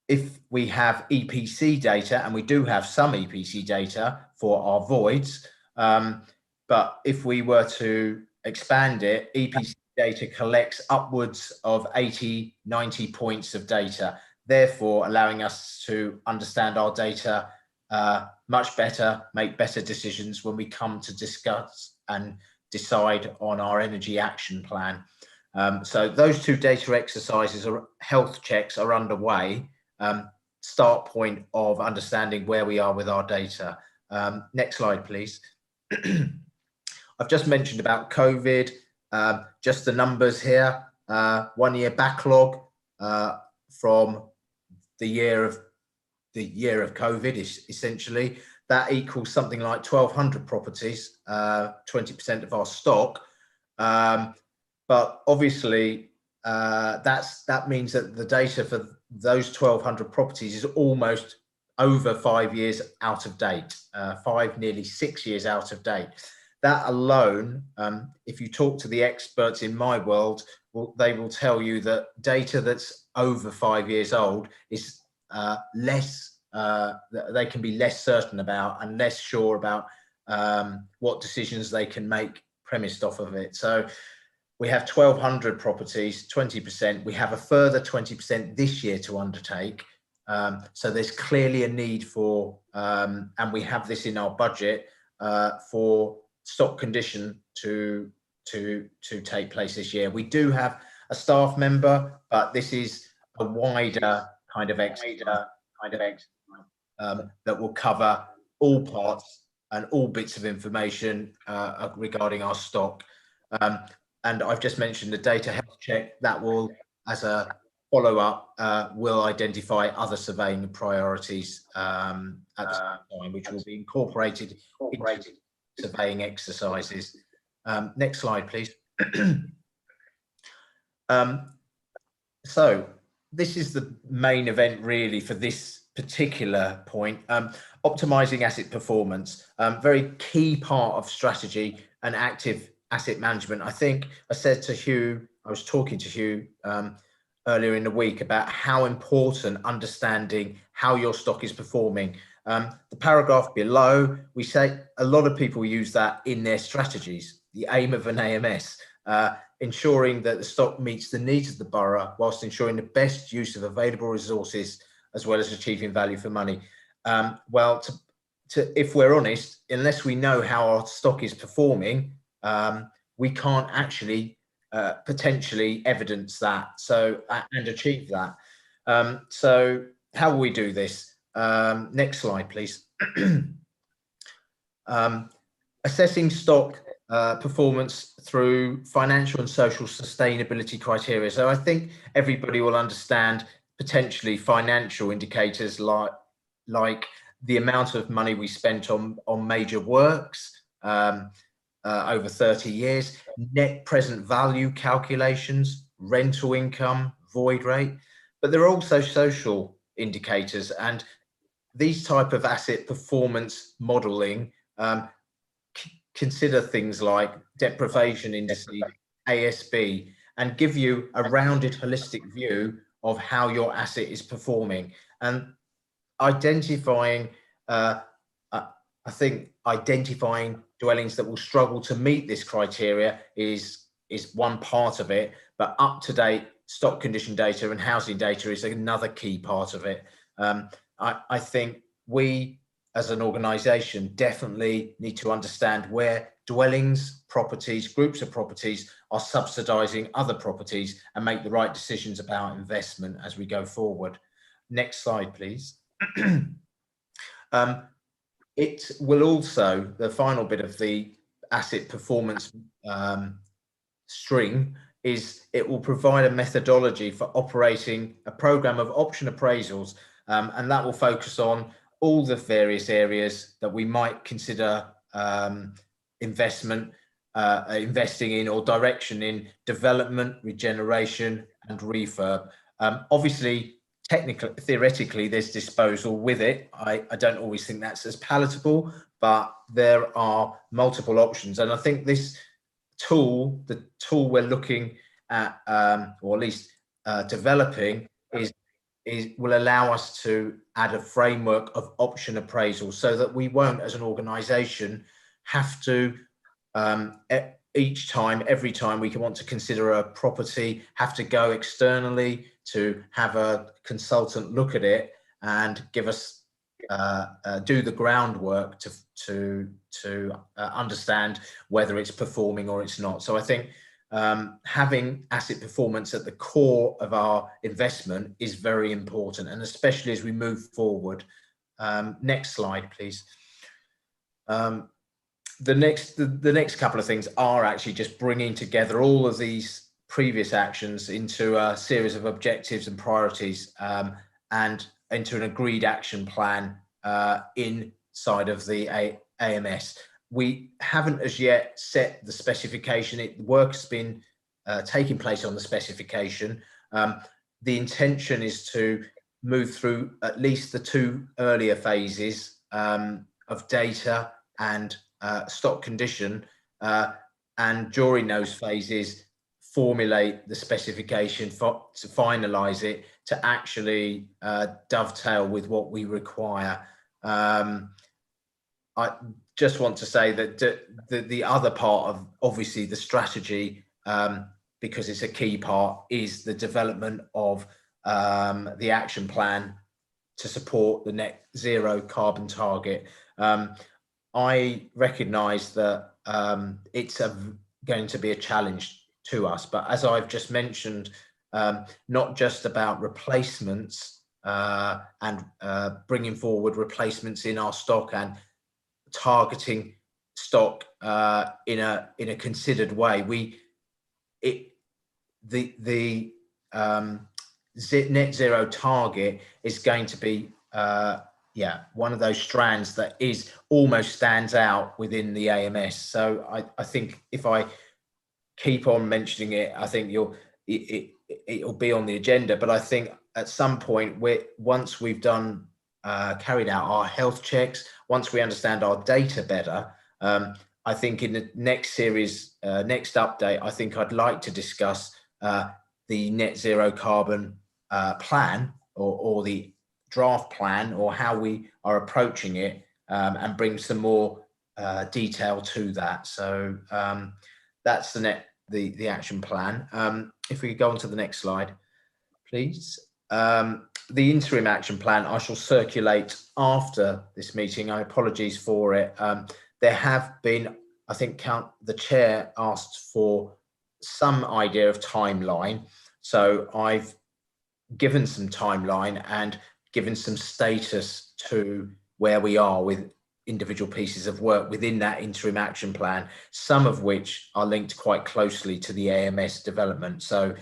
If we have EPC data, and we do have some EPC data for our voids, but if we were to expand it, EPC data collects upwards of 80, 90 points of data, therefore allowing us to understand our data much better, make better decisions when we come to discuss and decide on our energy action plan. So those 2 data exercises or health checks are underway. Start point of understanding where we are with our data. Next slide, please. I've just mentioned about COVID, just the numbers here. 1 year backlog from the year of COVID is essentially. That equals something like 1,200 properties, 20% of our stock. But obviously, that means that the data for those 1,200 properties is almost over 5 years out of date, 5, nearly 6 years out of date. That alone, if you talk to the experts in my world, they will tell you that data that's over 5 years old is they can be less certain about and less sure about what decisions they can make premised off of it. So we have 1,200 properties, 20%. We have a further 20% this year to undertake. So there's clearly a need for, and we have this in our budget, for stock condition to take place this year. We do have a staff member, but this is a wider kind of exercise that will cover all parts and all bits of information regarding our stock. And I've just mentioned the data health check that will, as a follow-up, will identify other surveying priorities at the same time, which will be incorporated into surveying exercises. Next slide, please. So this is the main event really for this particular point. Optimizing asset performance, very key part of strategy and active asset management. I think I said to Hugh, I was talking to Hugh earlier in the week about how important understanding how your stock is performing. The paragraph below, we say a lot of people use that in their strategies, the aim of an AMS, ensuring that the stock meets the needs of the borough whilst ensuring the best use of available resources as well as achieving value for money. Well, if we're honest, unless we know how our stock is performing, we can't actually potentially evidence that and achieve that. So how will we do this? Next slide, please. Assessing stock performance through financial and social sustainability criteria. So I think everybody will understand potentially financial indicators like the amount of money we spent on major works over 30 years, net present value calculations, rental income, void rate, but there are also social indicators, and these type of asset performance modeling consider things like deprivation indices, ASB, and give you a rounded holistic view of how your asset is performing. And identifying, I think identifying dwellings that will struggle to meet this criteria is one part of it, but up-to-date stock condition data and housing data is another key part of it. I think we as an organisation definitely need to understand where dwellings, properties, groups of properties are subsidising other properties and make the right decisions about investment as we go forward. Next slide, please. It will also, the final bit of the asset performance string is it will provide a methodology for operating a program of option appraisals, and that will focus on all the various areas that we might consider investing in or direction in development, regeneration and refurb. Obviously, theoretically, there's disposal with it. I don't always think that's as palatable, but there are multiple options. And I think this tool, the tool we're looking at, or at least developing, will allow us to add a framework of option appraisal so that we won't, as an organisation, have to every time we want to consider a property, have to go externally to have a consultant look at it and give us do the groundwork to understand whether it's performing or it's not. So I think having asset performance at the core of our investment is very important, and especially as we move forward. Next slide, please. The next couple of things are actually just bringing together all of these previous actions into a series of objectives and priorities, and into an agreed action plan inside of the AMS. We haven't as yet set the specification. The work has been taking place on the specification. The intention is to move through at least the two earlier phases of data and stock condition, and during those phases formulate the specification to finalize it to actually dovetail with what we require. I just want to say that the other part of obviously the strategy, because it's a key part, is the development of the action plan to support the net zero carbon target. I recognise that it's going to be a challenge to us, but as I've just mentioned, not just about replacements and bringing forward replacements in our stock and targeting stock in a considered way. The net zero target is going to be one of those strands that is almost stands out within the AMS. So I think if I keep on mentioning it, I think it'll be on the agenda. But I think at some point, once we've done carried out our health checks, once we understand our data better, I think in the next series, next update, I think I'd like to discuss the net zero carbon plan or the draft plan, or how we are approaching it, and bring some more detail to that. So that's the action plan. If we could go on to the next slide, please. The interim action plan I shall circulate after this meeting. I apologies for it. There have been, I think, the chair asked for some idea of timeline. So I've given some timeline and given some status to where we are with individual pieces of work within that interim action plan, some of which are linked quite closely to the AMS development. So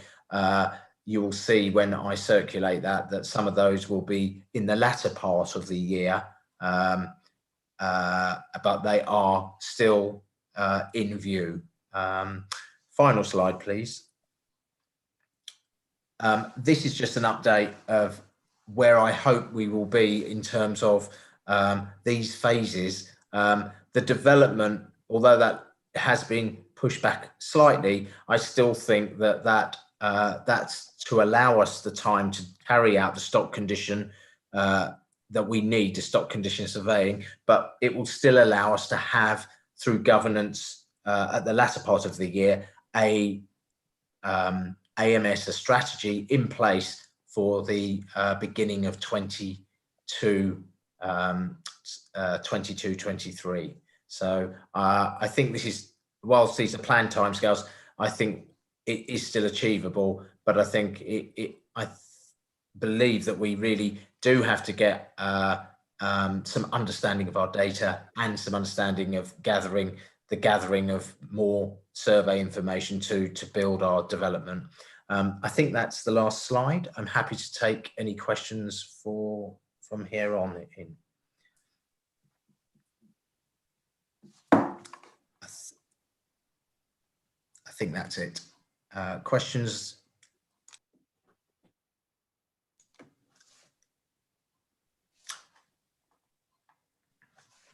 you will see when I circulate that some of those will be in the latter part of the year, but they are still in view. Final slide, please. This is just an update of where I hope we will be in terms of these phases. The development, although that has been pushed back slightly, I still think that's to allow us the time to carry out the stock condition that we need, the stock condition surveying, but it will still allow us to have, through governance at the latter part of the year, AMS, a strategy in place for the beginning of 22-23. So I think this is, whilst these are planned timescales, I think it is still achievable, but I think I believe that we really do have to get some understanding of our data and some understanding of gathering of more survey information to build our development. I think that's the last slide. I'm happy to take any questions from here on in. I think that's it. Questions?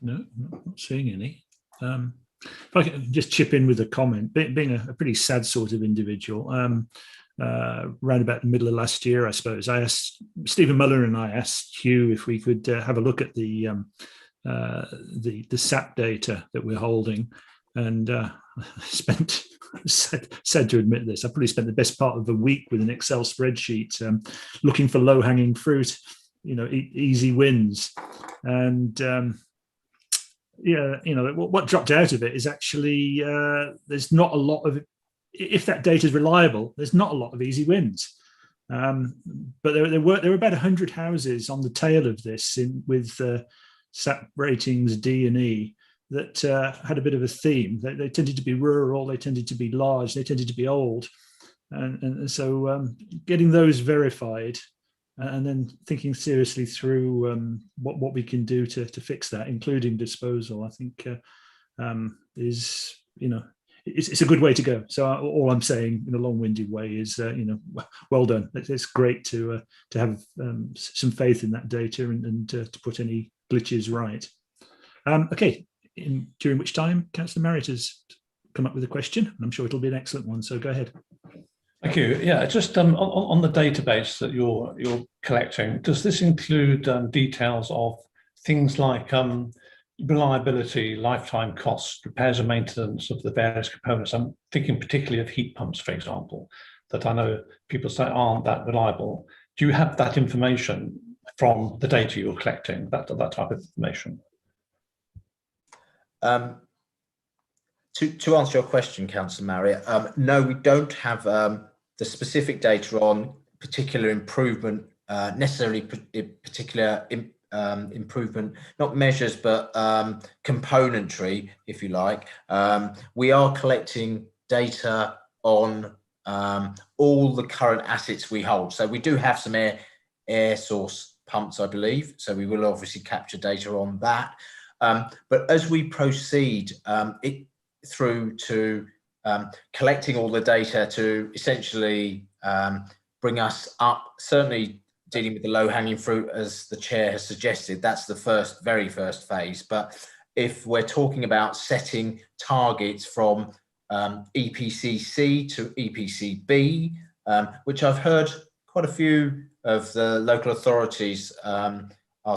No, not seeing any. If I can just chip in with a comment, being a pretty sad sort of individual, around about the middle of last year, I suppose, I asked Stephen Muller and I asked Hugh if we could have a look at the SAP data that we're holding, and spent, sad to admit this, I probably spent the best part of the week with an Excel spreadsheet looking for low-hanging fruit, easy wins, and yeah, what dropped out of it is actually there's not a lot of, if that data is reliable, there's not a lot of easy wins. But there were about 100 houses on the tail of this with SAP ratings D and E that had a bit of a theme. They tended to be rural, they tended to be large, they tended to be old, and so getting those verified. And then thinking seriously through what we can do to fix that, including disposal, I think is, it's a good way to go. So all I'm saying in a long-winded way is, well done. It's great to have some faith in that data and to put any glitches right. Okay, during which time Councillor Marriott has come up with a question, and I'm sure it'll be an excellent one. So go ahead. Thank you. Yeah, just on the database that you're collecting, does this include details of things like reliability, lifetime costs, repairs and maintenance of the various components? I'm thinking particularly of heat pumps, for example, that I know people say aren't that reliable. Do you have that information from the data you're collecting, that type of information? To answer your question, Councillor Marriott, no, we don't have the specific data on particular improvement, necessarily particular improvement, not measures, but componentry, if you like. We are collecting data on all the current assets we hold. So we do have some air source pumps, I believe. So we will obviously capture data on that. But as we proceed through to collecting all the data to essentially bring us up, certainly dealing with the low-hanging fruit, as the chair has suggested, that's the very first phase. But if we're talking about setting targets from EPCC to EPCB, which I've heard quite a few of the local authorities are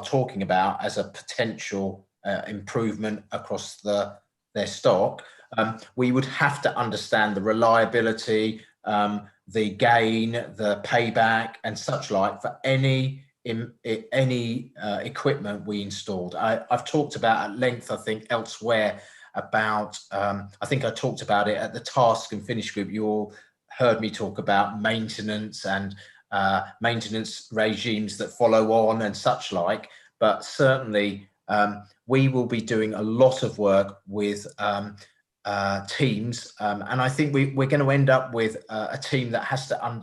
talking about as a potential improvement across their stock, we would have to understand the reliability, the gain, the payback, and such like for any equipment we installed. I've talked about at length, I think, elsewhere about, I think I talked about it at the Task and Finish group. You all heard me talk about maintenance and maintenance regimes that follow on and such like, but certainly we will be doing a lot of work with teams, and I think we're going to end up with a team that has to.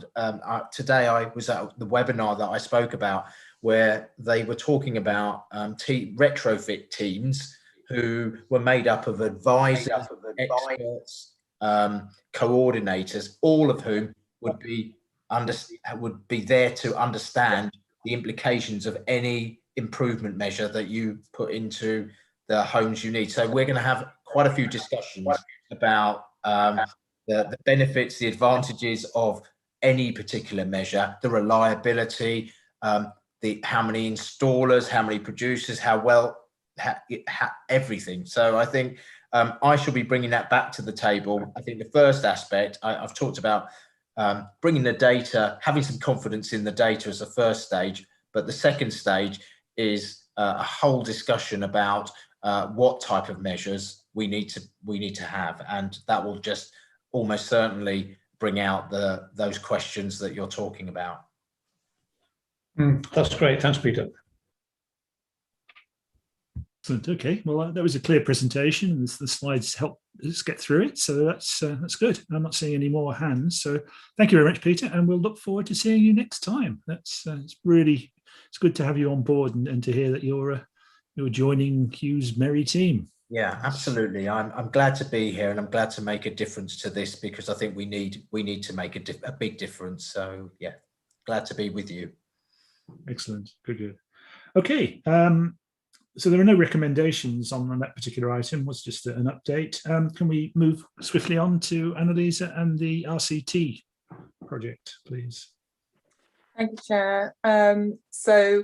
Today I was at the webinar that I spoke about, where they were talking about retrofit teams who were made up of advisors, experts, coordinators, all of whom would be there to understand the implications of any improvement measure that you put into the homes you need. So we're going to have quite a few discussions about the benefits, the advantages of any particular measure, the reliability, how many installers, how many producers, everything. So I think I shall be bringing that back to the table. I think the first aspect I've talked about, bringing the data, having some confidence in the data as a first stage, but the second stage is a whole discussion about what type of measures we need to have, and that will just almost certainly bring out those questions that you're talking about. That's great. Thanks, Peter. Excellent. Okay, well, that was a clear presentation. The slides help us get through it, so that's good. I'm not seeing any more hands, so thank you very much, Peter, and we'll look forward to seeing you next time. It's good to have you on board and to hear that you're joining Hugh's merry team. Yeah, absolutely. I'm glad to be here, and I'm glad to make a difference to this, because I think we need to make a big difference. So yeah, glad to be with you. Excellent. Good. Okay. So there are no recommendations on that particular item. It was just an update. Can we move swiftly on to Annalisa and the RCT project, please? Thank you, Chair. So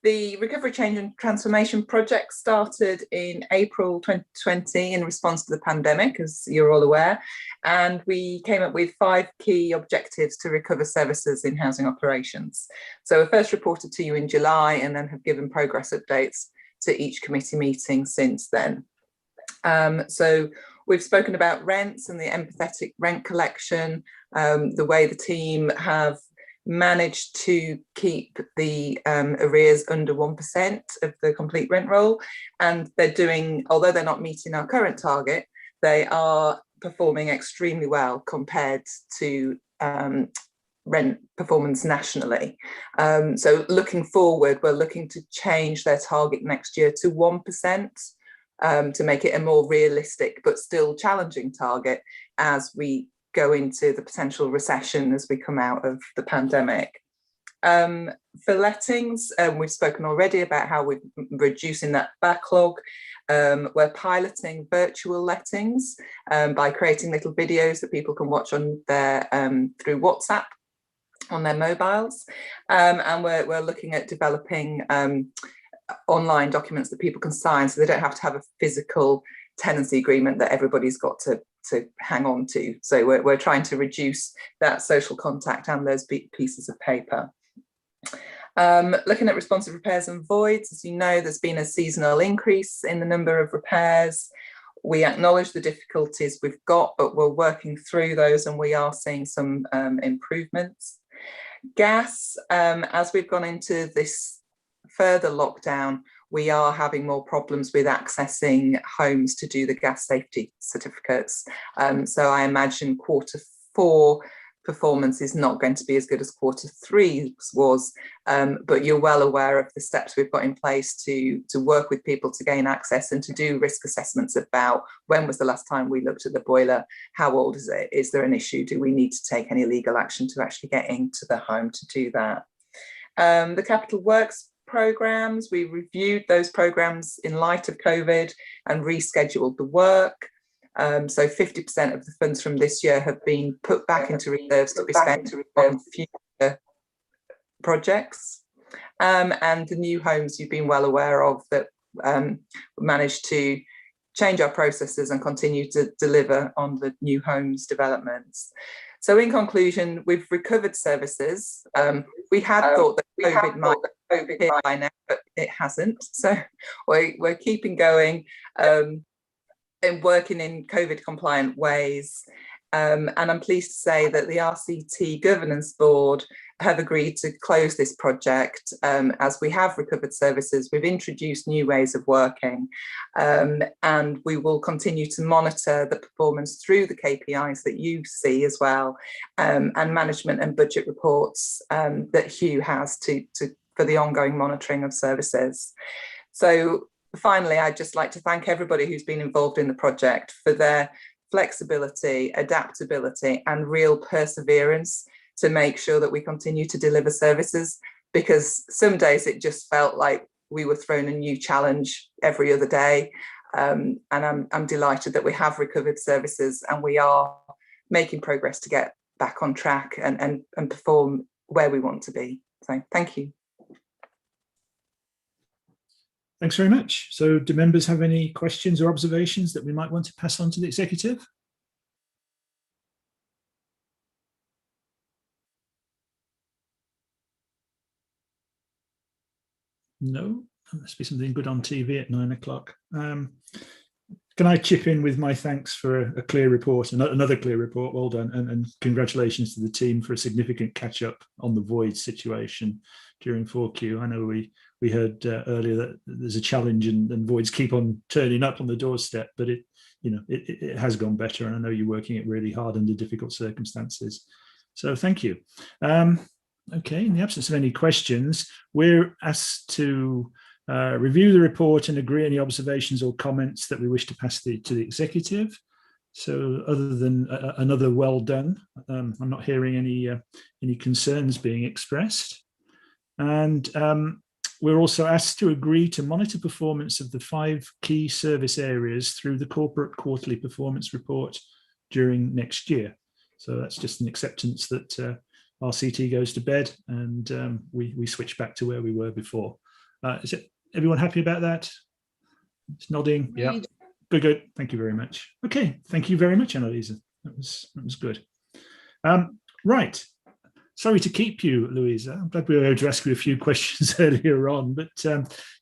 the Recovery, Change and Transformation project started in April 2020 in response to the pandemic, as you're all aware, and we came up with 5 key objectives to recover services in housing operations. So I first reported to you in July and then have given progress updates to each committee meeting since then. So we've spoken about rents and the empathetic rent collection, the way the team have managed to keep the arrears under 1% of the complete rent roll, and they're doing, although they're not meeting our current target, they are performing extremely well compared to rent performance nationally. So looking forward, we're looking to change their target next year to 1%, to make it a more realistic but still challenging target as we go into the potential recession as we come out of the pandemic. For lettings, we've spoken already about how we're reducing that backlog. We're piloting virtual lettings by creating little videos that people can watch on their through WhatsApp on their mobiles, and we're looking at developing online documents that people can sign, so they don't have to have a physical tenancy agreement that everybody's got to hang on to. So we're trying to reduce that social contact and those pieces of paper. Looking at responsive repairs and voids, as you know, there's been a seasonal increase in the number of repairs. We acknowledge the difficulties we've got, but we're working through those and we are seeing some improvements. Gas, as we've gone into this further lockdown, we are having more problems with accessing homes to do the gas safety certificates. So I imagine Q4 performance is not going to be as good as Q3 was, but you're well aware of the steps we've got in place to work with people to gain access and to do risk assessments about when was the last time we looked at the boiler, how old is it, is there an issue, do we need to take any legal action to actually get into the home to do that. The capital works programs, we reviewed those programs in light of COVID and rescheduled the work. So 50% of the funds from this year have been put back into reserves to be spent on future projects. And the new homes you've been well aware of, that managed to change our processes and continue to deliver on the new homes developments. So in conclusion, we've recovered services. We had thought that COVID might be here by now, but it hasn't. So we're keeping going and working in COVID compliant ways. And I'm pleased to say that the RCT Governance Board have agreed to close this project as we have recovered services. We've introduced new ways of working, and we will continue to monitor the performance through the KPIs that you see as well, and management and budget reports that Hugh has for the ongoing monitoring of services. So finally, I'd just like to thank everybody who's been involved in the project for their flexibility, adaptability, and real perseverance to make sure that we continue to deliver services, because some days it just felt like we were thrown a new challenge every other day. And I'm delighted that we have recovered services and we are making progress to get back on track and perform where we want to be. So thank you. Thanks very much. So do members have any questions or observations that we might want to pass on to the executive? No, there must be something good on TV at 9 o'clock. Can I chip in with my thanks for a clear report, another clear report, well done, and congratulations to the team for a significant catch up on the void situation during 4Q. I know we heard earlier that there's a challenge and voids keep on turning up on the doorstep, but it has gone better, and I know you're working it really hard under difficult circumstances. So thank you. Okay, in the absence of any questions, we're asked to review the report and agree any observations or comments that we wish to pass to the executive. So other than another well done, I'm not hearing any concerns being expressed. And we're also asked to agree to monitor performance of the 5 key service areas through the corporate quarterly performance report during next year. So that's just an acceptance that RCT goes to bed and we switch back to where we were before. Is everyone happy about that? It's nodding. Yeah, good. Thank you very much. Okay, thank you very much, Annalisa. That was good. Right. Sorry to keep you, Louisa. I'm glad we were able to ask you a few questions earlier on, but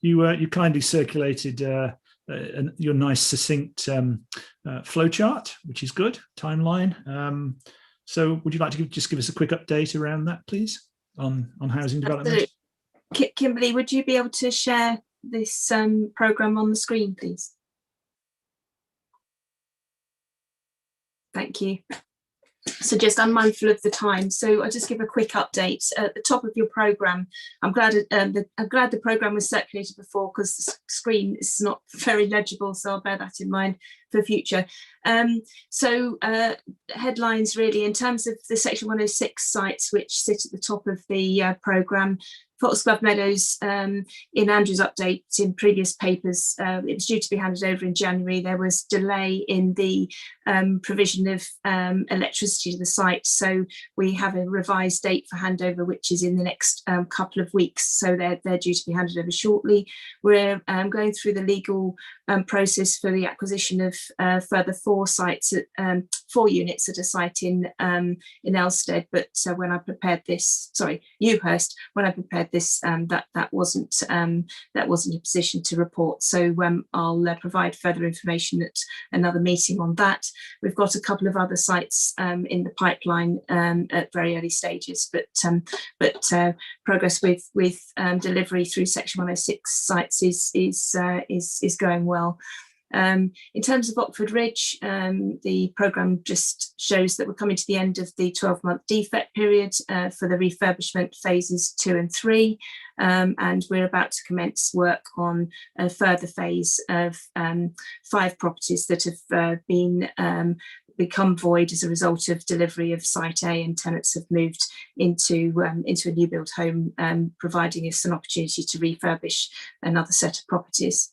you kindly circulated your nice succinct flowchart, which is good, timeline. So would you like to just give us a quick update around that, please, on housing development? Kimberly, would you be able to share this programme on the screen, please? Thank you. So just I'm mindful of the time, so I'll just give a quick update at the top of your programme. I'm glad the programme was circulated before, because the screen is not very legible, so I'll bear that in mind for future. So headlines really in terms of the Section 106 sites which sit at the top of the programme. Foxglove Meadows, in Andrew's update in previous papers, it was due to be handed over in January. There was delay in the provision of electricity to the site, so we have a revised date for handover, which is in the next couple of weeks. So they're due to be handed over shortly. We're going through the legal process for the acquisition of further 4 sites, 4 units at a site in Elstead. But when I prepared this, sorry, Ewhurst, when I prepared this, that wasn't a position to report. So I'll provide further information at another meeting on that. We've got a couple of other sites in the pipeline at very early stages, but progress with delivery through Section 106 sites is going well. In terms of Oxford Ridge, the programme just shows that we're coming to the end of the 12-month defect period for the refurbishment phases 2 and 3, and we're about to commence work on a further phase of 5 properties that have become void as a result of delivery of Site A, and tenants have moved into a new build home, providing us an opportunity to refurbish another set of properties.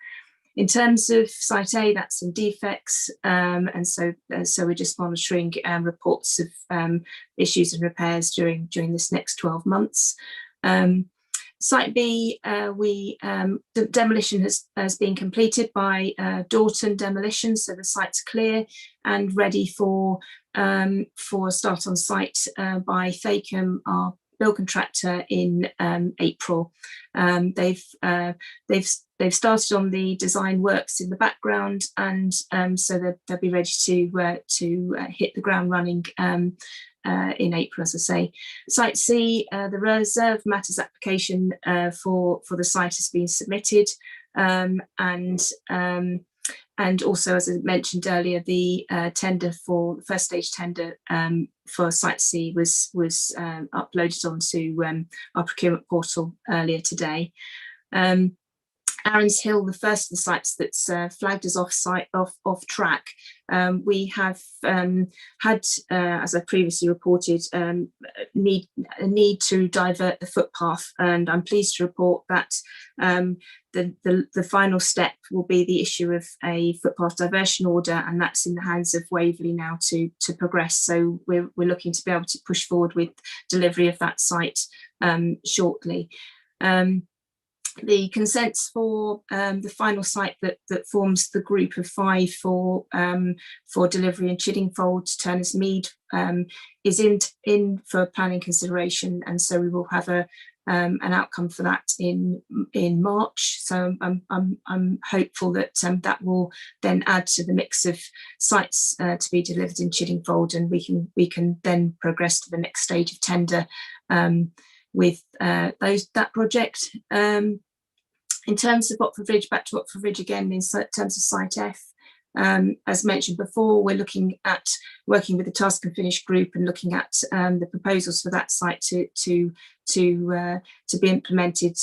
In terms of Site A, that's some defects, and so we're just monitoring reports of issues and repairs during this next 12 months. Site B, the demolition has been completed by Dorton Demolition, so the site's clear and ready for start on site by Thacum, our build contractor in April. They've started on the design works in the background, and so they'll be ready to hit the ground running in April, as I say. Site C, the reserve matters application for the site has been submitted, and also, as I mentioned earlier, the tender for the first stage tender for Site C was uploaded onto our procurement portal earlier today. Aaron's Hill, the first of the sites that's flagged as off track. We have had, as I previously reported, a need to divert the footpath, and I'm pleased to report that the final step will be the issue of a footpath diversion order, and that's in the hands of Waverley now to progress. So we're looking to be able to push forward with delivery of that site shortly. The consents for the final site that forms the group of 5 for delivery in Chiddingfold, Turners Mead, is in for planning consideration, and so we will have an outcome for that in March. So I'm hopeful that that will then add to the mix of sites to be delivered in Chiddingfold, and we can then progress to the next stage of tender with that project. In terms of Watford Bridge, back to Watford Bridge again, in terms of Site F, as mentioned before, we're looking at working with the Task and Finish group and looking at the proposals for that site to be implemented.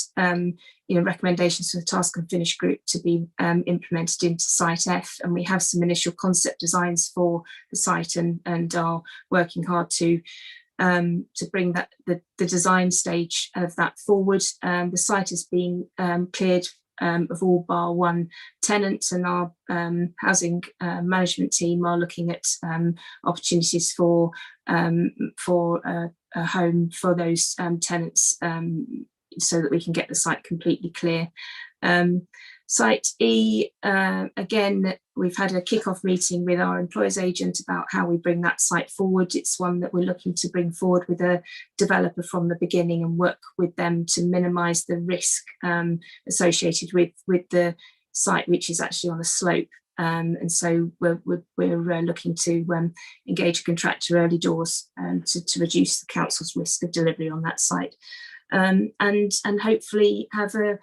Recommendations for the Task and Finish group to be implemented into Site F, and we have some initial concept designs for the site and are working hard to bring that the design stage of that forward. The site has been cleared of all bar one tenants, and our housing management team are looking at opportunities for a home for those tenants, so that we can get the site completely clear. Site E, again, we've had a kick-off meeting with our employers agent about how we bring that site forward. It's one that we're looking to bring forward with a developer from the beginning and work with them to minimise the risk associated with the site, which is actually on a slope. And so we're looking to engage a contractor early doors to reduce the council's risk of delivery on that site, and hopefully have a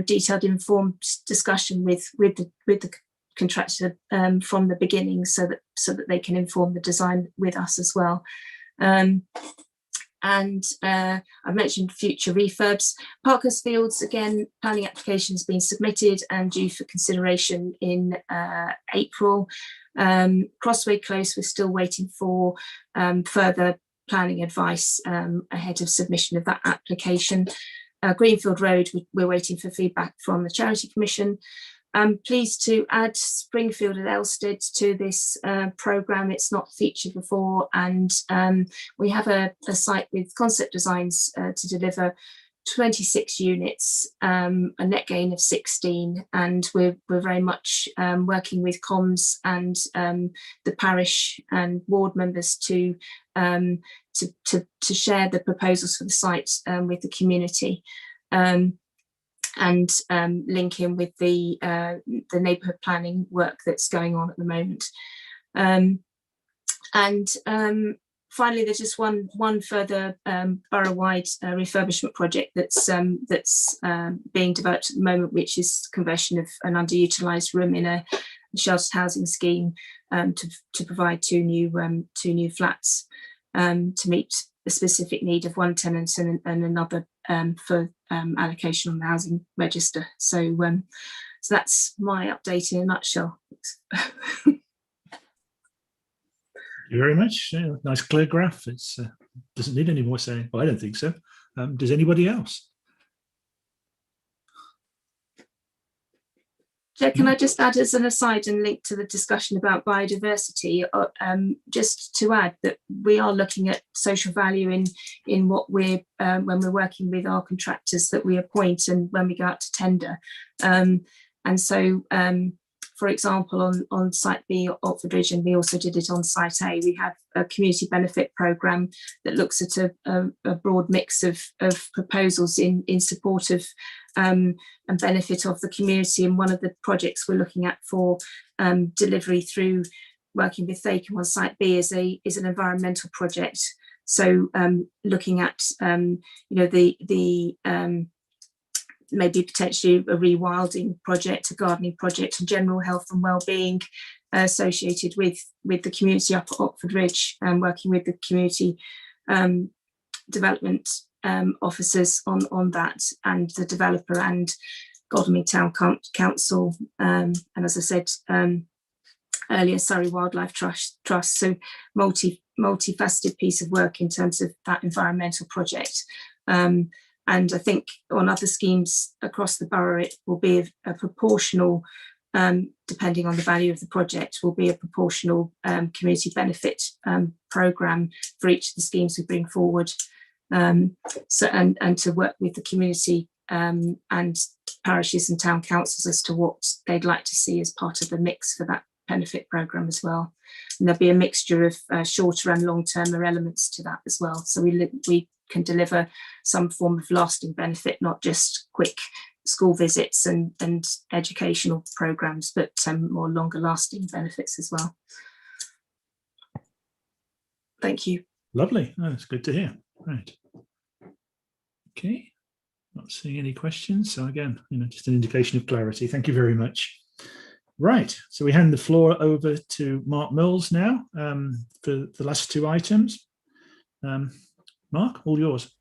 detailed, informed discussion with the contractor from the beginning, so that they can inform the design with us as well. And I've mentioned future refurbs. Parkhurst Fields, again, planning application has been submitted and due for consideration in April. Crossway Close, we're still waiting for further planning advice ahead of submission of that application. Greenfield Road, we're waiting for feedback from the Charity Commission. I'm pleased to add Springfield and Elstead to this programme. It's not featured before, and we have a site with concept designs to deliver 26 units, a net gain of 16, and we're very much working with comms and the parish and ward members to share the proposals for the site with the community, and link in with the neighbourhood planning work that's going on at the moment. Finally, there's just one further borough-wide refurbishment project that's being developed at the moment, which is conversion of an underutilised room in a sheltered housing scheme to provide two new flats to meet the specific need of one tenant and another for allocation on the housing register. So that's my update in a nutshell. Thank you very much. Yeah, nice clear graph. It doesn't need any more saying. Well, I don't think so. Does anybody else? Chair, can I just add as an aside and link to the discussion about biodiversity, just to add that we are looking at social value in what we're when we're working with our contractors that we appoint and when we go out to tender. And so for example, on Site B, Otford Ridge, and we also did it on Site A, we have a community benefit programme that looks at a broad mix of proposals in support of and benefit of the community. And one of the projects we're looking at for delivery through working with Thacom on Site B is an environmental project. So looking at the maybe potentially a rewilding project, a gardening project, and general health and well-being associated with the community up at Otford Ridge, and working with the community development officers on that, and the developer and Godalming Town Council, and as I said earlier, Surrey Wildlife Trust. So multifaceted piece of work in terms of that environmental project. And I think on other schemes across the borough, it will be a proportional, depending on the value of the project, will be a proportional community benefit programme for each of the schemes we bring forward. So and to work with the community and parishes and town councils as to what they'd like to see as part of the mix for that benefit programme as well. And there'll be a mixture of shorter and long-term elements to that as well. So we can deliver some form of lasting benefit, not just quick school visits and educational programmes, but more longer lasting benefits as well. Thank you. Lovely. Oh, that's good to hear. Right. Okay. Not seeing any questions. So again, just an indication of clarity. Thank you very much. Right. So we hand the floor over to Mark Mills now for the last two items. Mark, all yours.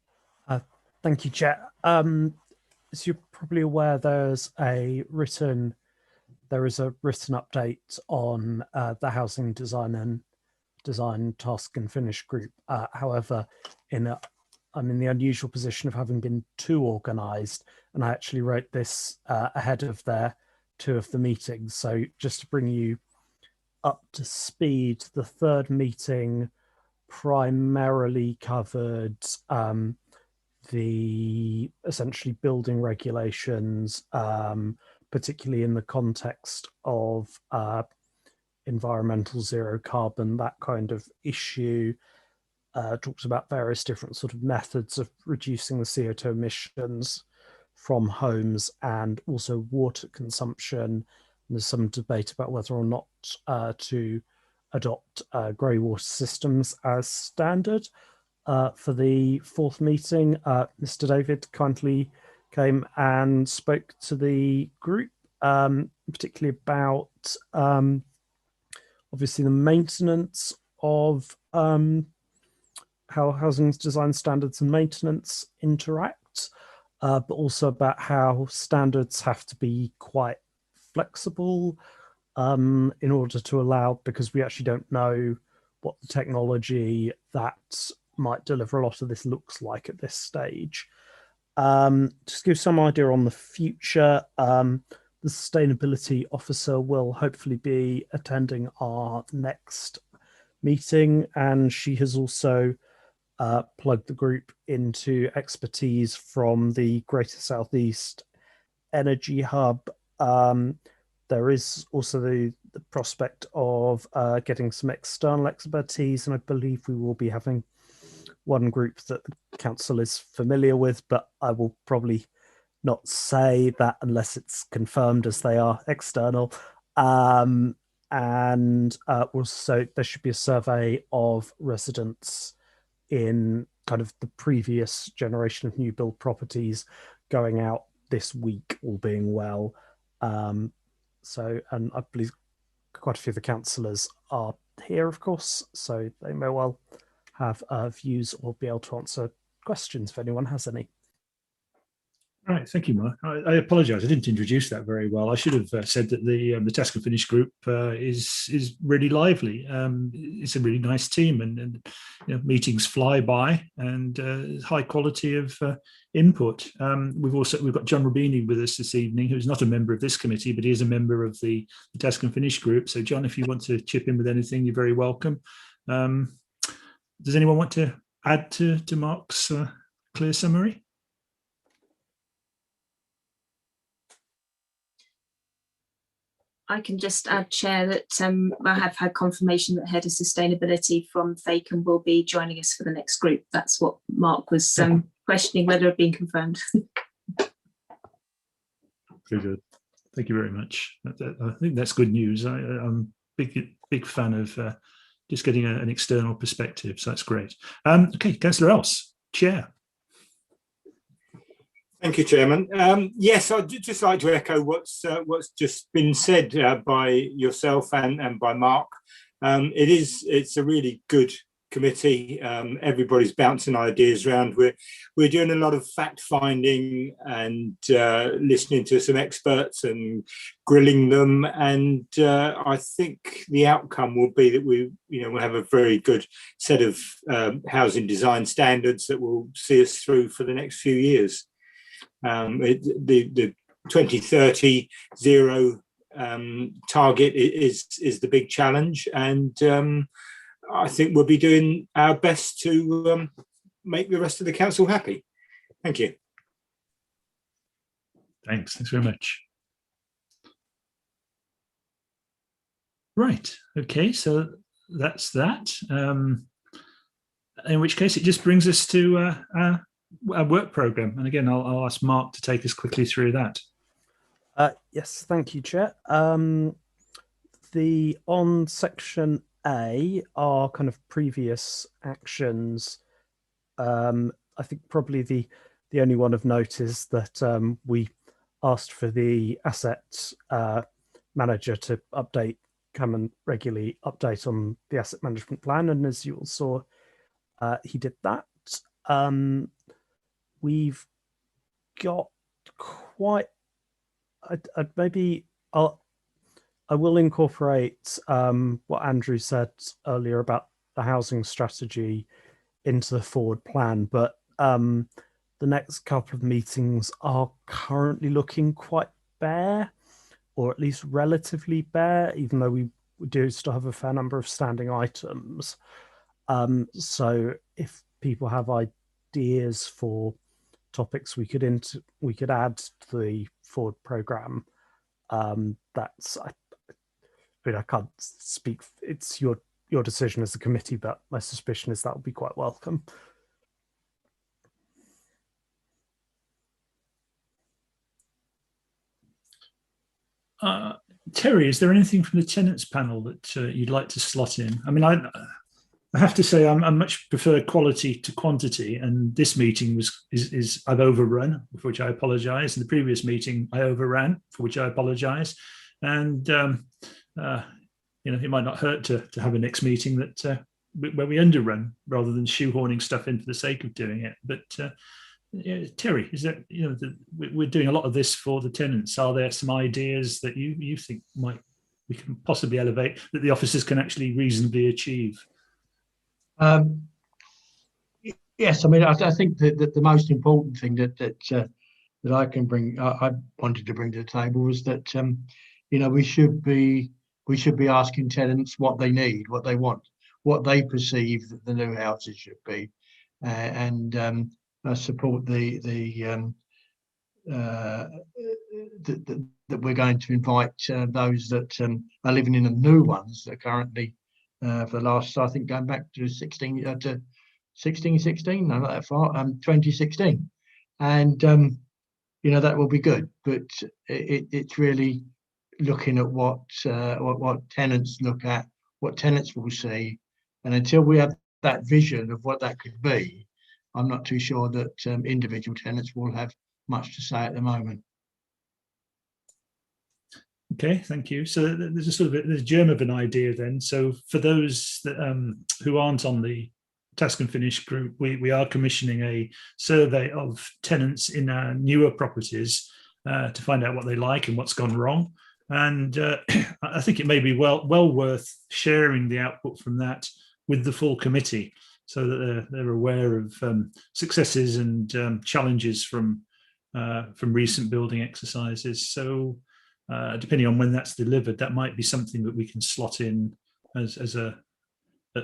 Thank you, Chair. As you're probably aware, there is a written update on the housing design task and finish group. However, I'm in the unusual position of having been too organised, and I actually wrote this ahead of two of the meetings. So just to bring you up to speed, the third meeting primarily covered the essentially building regulations, particularly in the context of environmental zero carbon, that kind of issue. Talks about various different sort of methods of reducing the CO2 emissions from homes and also water consumption. And there's some debate about whether or not to adopt grey water systems as standard. For the fourth meeting, Mr. David kindly came and spoke to the group, particularly about obviously the maintenance of how housing design standards and maintenance interact, but also about how standards have to be quite flexible in order to allow, because we actually don't know what the technology that might deliver a lot of this looks like at this stage. Just give some idea on the future. The sustainability officer will hopefully be attending our next meeting, and she has also plugged the group into expertise from the Greater Southeast Energy Hub. There is also the prospect of getting some external expertise, and I believe we will be having one group that the council is familiar with, but I will probably not say that unless it's confirmed, as they are external. And also there should be a survey of residents in kind of the previous generation of new build properties going out this week, all being well. So, and I believe quite a few of the councillors are here, of course, so they may well have views or be able to answer questions if anyone has any. Right, thank you, Mark. I apologise, I didn't introduce that very well. I should have said that the Task and Finish group is really lively. It's a really nice team, and meetings fly by, and high quality of input. We've got John Rubini with us this evening, who's not a member of this committee, but he is a member of the Task and Finish group. So, John, if you want to chip in with anything, you're very welcome. Does anyone want to add to Mark's clear summary? I can just add, Chair, that I have had confirmation that Head of Sustainability from Faken will be joining us for the next group. That's what Mark was questioning, whether it had been confirmed. Very good. Thank you very much. I think that's good news. I'm big fan of just getting an external perspective, so that's great. Okay, Councillor Else, Chair. Thank you, Chairman. Yes, I'd just like to echo what's just been said by yourself and by Mark. It's a really good committee. Everybody's bouncing ideas around. We're doing a lot of fact finding and listening to some experts and grilling them. And I think the outcome will be that we'll have a very good set of housing design standards that will see us through for the next few years. The 2030 zero target is the big challenge, and I think we'll be doing our best to make the rest of the council happy. Thank you. Thanks very much. Right, okay, so that's that. In which case it just brings us to our work programme, and again I'll ask Mark to take us quickly through that. Yes, thank you, Chair. On section A are kind of previous actions. I think probably the only one of note is that we asked for the asset manager to come and regularly update on the asset management plan, and as you all saw, he did that. We've got quite. I will incorporate what Andrew said earlier about the housing strategy into the forward plan, but the next couple of meetings are currently looking quite bare, or at least relatively bare, even though we do still have a fair number of standing items. So if people have ideas for topics we could add to the forward programme, that's I can't speak, it's your decision as a committee, but my suspicion is that will be quite welcome. Terry, is there anything from the tenants panel that you'd like to slot in? I mean, I have to say I much prefer quality to quantity, and this meeting is I've overrun, for which I apologise. In the previous meeting, I overran, for which I apologise. And it might not hurt to have a next meeting that where we underrun rather than shoehorning stuff in for the sake of doing it. But Terry, is that we're doing a lot of this for the tenants? Are there some ideas that you think we can possibly elevate that the officers can actually reasonably achieve? Yes, I mean, I think that the most important thing that I can bring, I wanted to bring to the table was that we should be asking tenants what they need, what they want, what they perceive that the new houses should be, and support that we're going to invite those that are living in the new ones that are currently. For the last, I think, going back to 1616, no, not that far, 2016, and that will be good. But it's really looking at what tenants look at, what tenants will see, and until we have that vision of what that could be, I'm not too sure that individual tenants will have much to say at the moment. Okay, thank you. So there's a sort of there's a germ of an idea then. So for those that, who aren't on the Task and Finish group, we are commissioning a survey of tenants in our newer properties to find out what they like and what's gone wrong. And I think it may be well worth sharing the output from that with the full committee, so that they're aware of successes and challenges from recent building exercises. So. Depending on when that's delivered, that might be something that we can slot in as a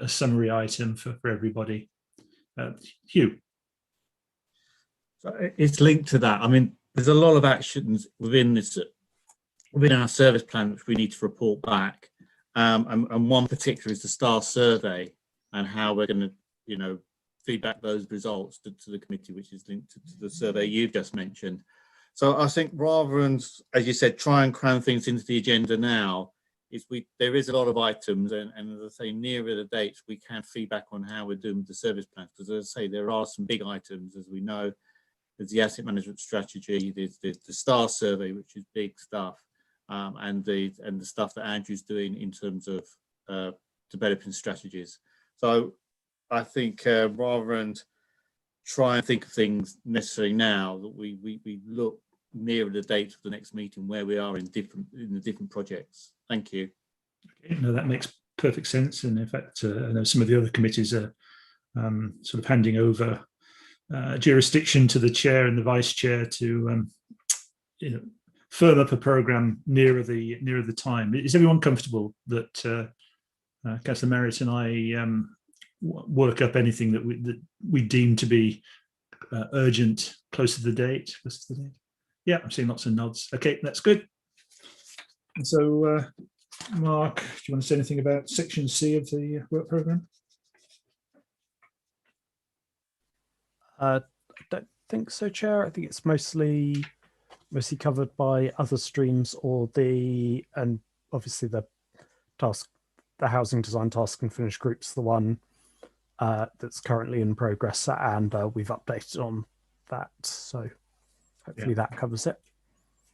summary item for everybody. Hugh. So it's linked to that. I mean, there's a lot of actions within this within our service plan, which we need to report back. And one particular is the STAR survey and how we're going to, you know, feedback those results to the committee, which is linked to the survey you've just mentioned. So I think rather than, as you said, try and cram things into the agenda now, there is a lot of items, and as I say, nearer the dates, we can feedback on how we're doing with the service plans, because as I say, there are some big items, as we know. There's the asset management strategy, there's the STAR survey, which is big stuff, and the stuff that Andrew's doing in terms of developing strategies. So I think rather than try and think of things necessarily now, that we look nearer the date of the next meeting where we are in the different projects. Thank you. Okay, no, that makes perfect sense. And in fact, I know some of the other committees are sort of handing over jurisdiction to the chair and the vice chair to you know, firm up a programme nearer the time. Is everyone comfortable that Councillor Merritt and I work up anything that we deem to be urgent close to the date? Yeah, I'm seeing lots of nods. Okay, that's good. And so, Mark, do you want to say anything about section C of the work programme? I don't think so, Chair. I think it's mostly covered by other streams and obviously the housing design task and finish group's the one that's currently in progress, and we've updated on that. So hopefully that covers it.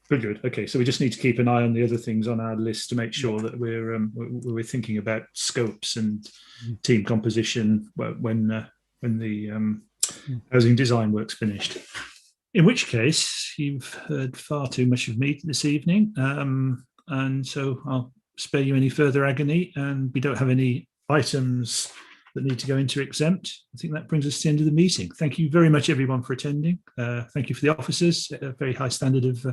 Good. Okay, so we just need to keep an eye on the other things on our list to make sure that we're thinking about scopes and team composition when the housing design work's finished. In which case, you've heard far too much of me this evening, and so I'll spare you any further agony, and we don't have any items that need to go into exempt. I think that brings us to the end of the meeting. Thank you very much, everyone, for attending. Thank you for the officers, a very high standard of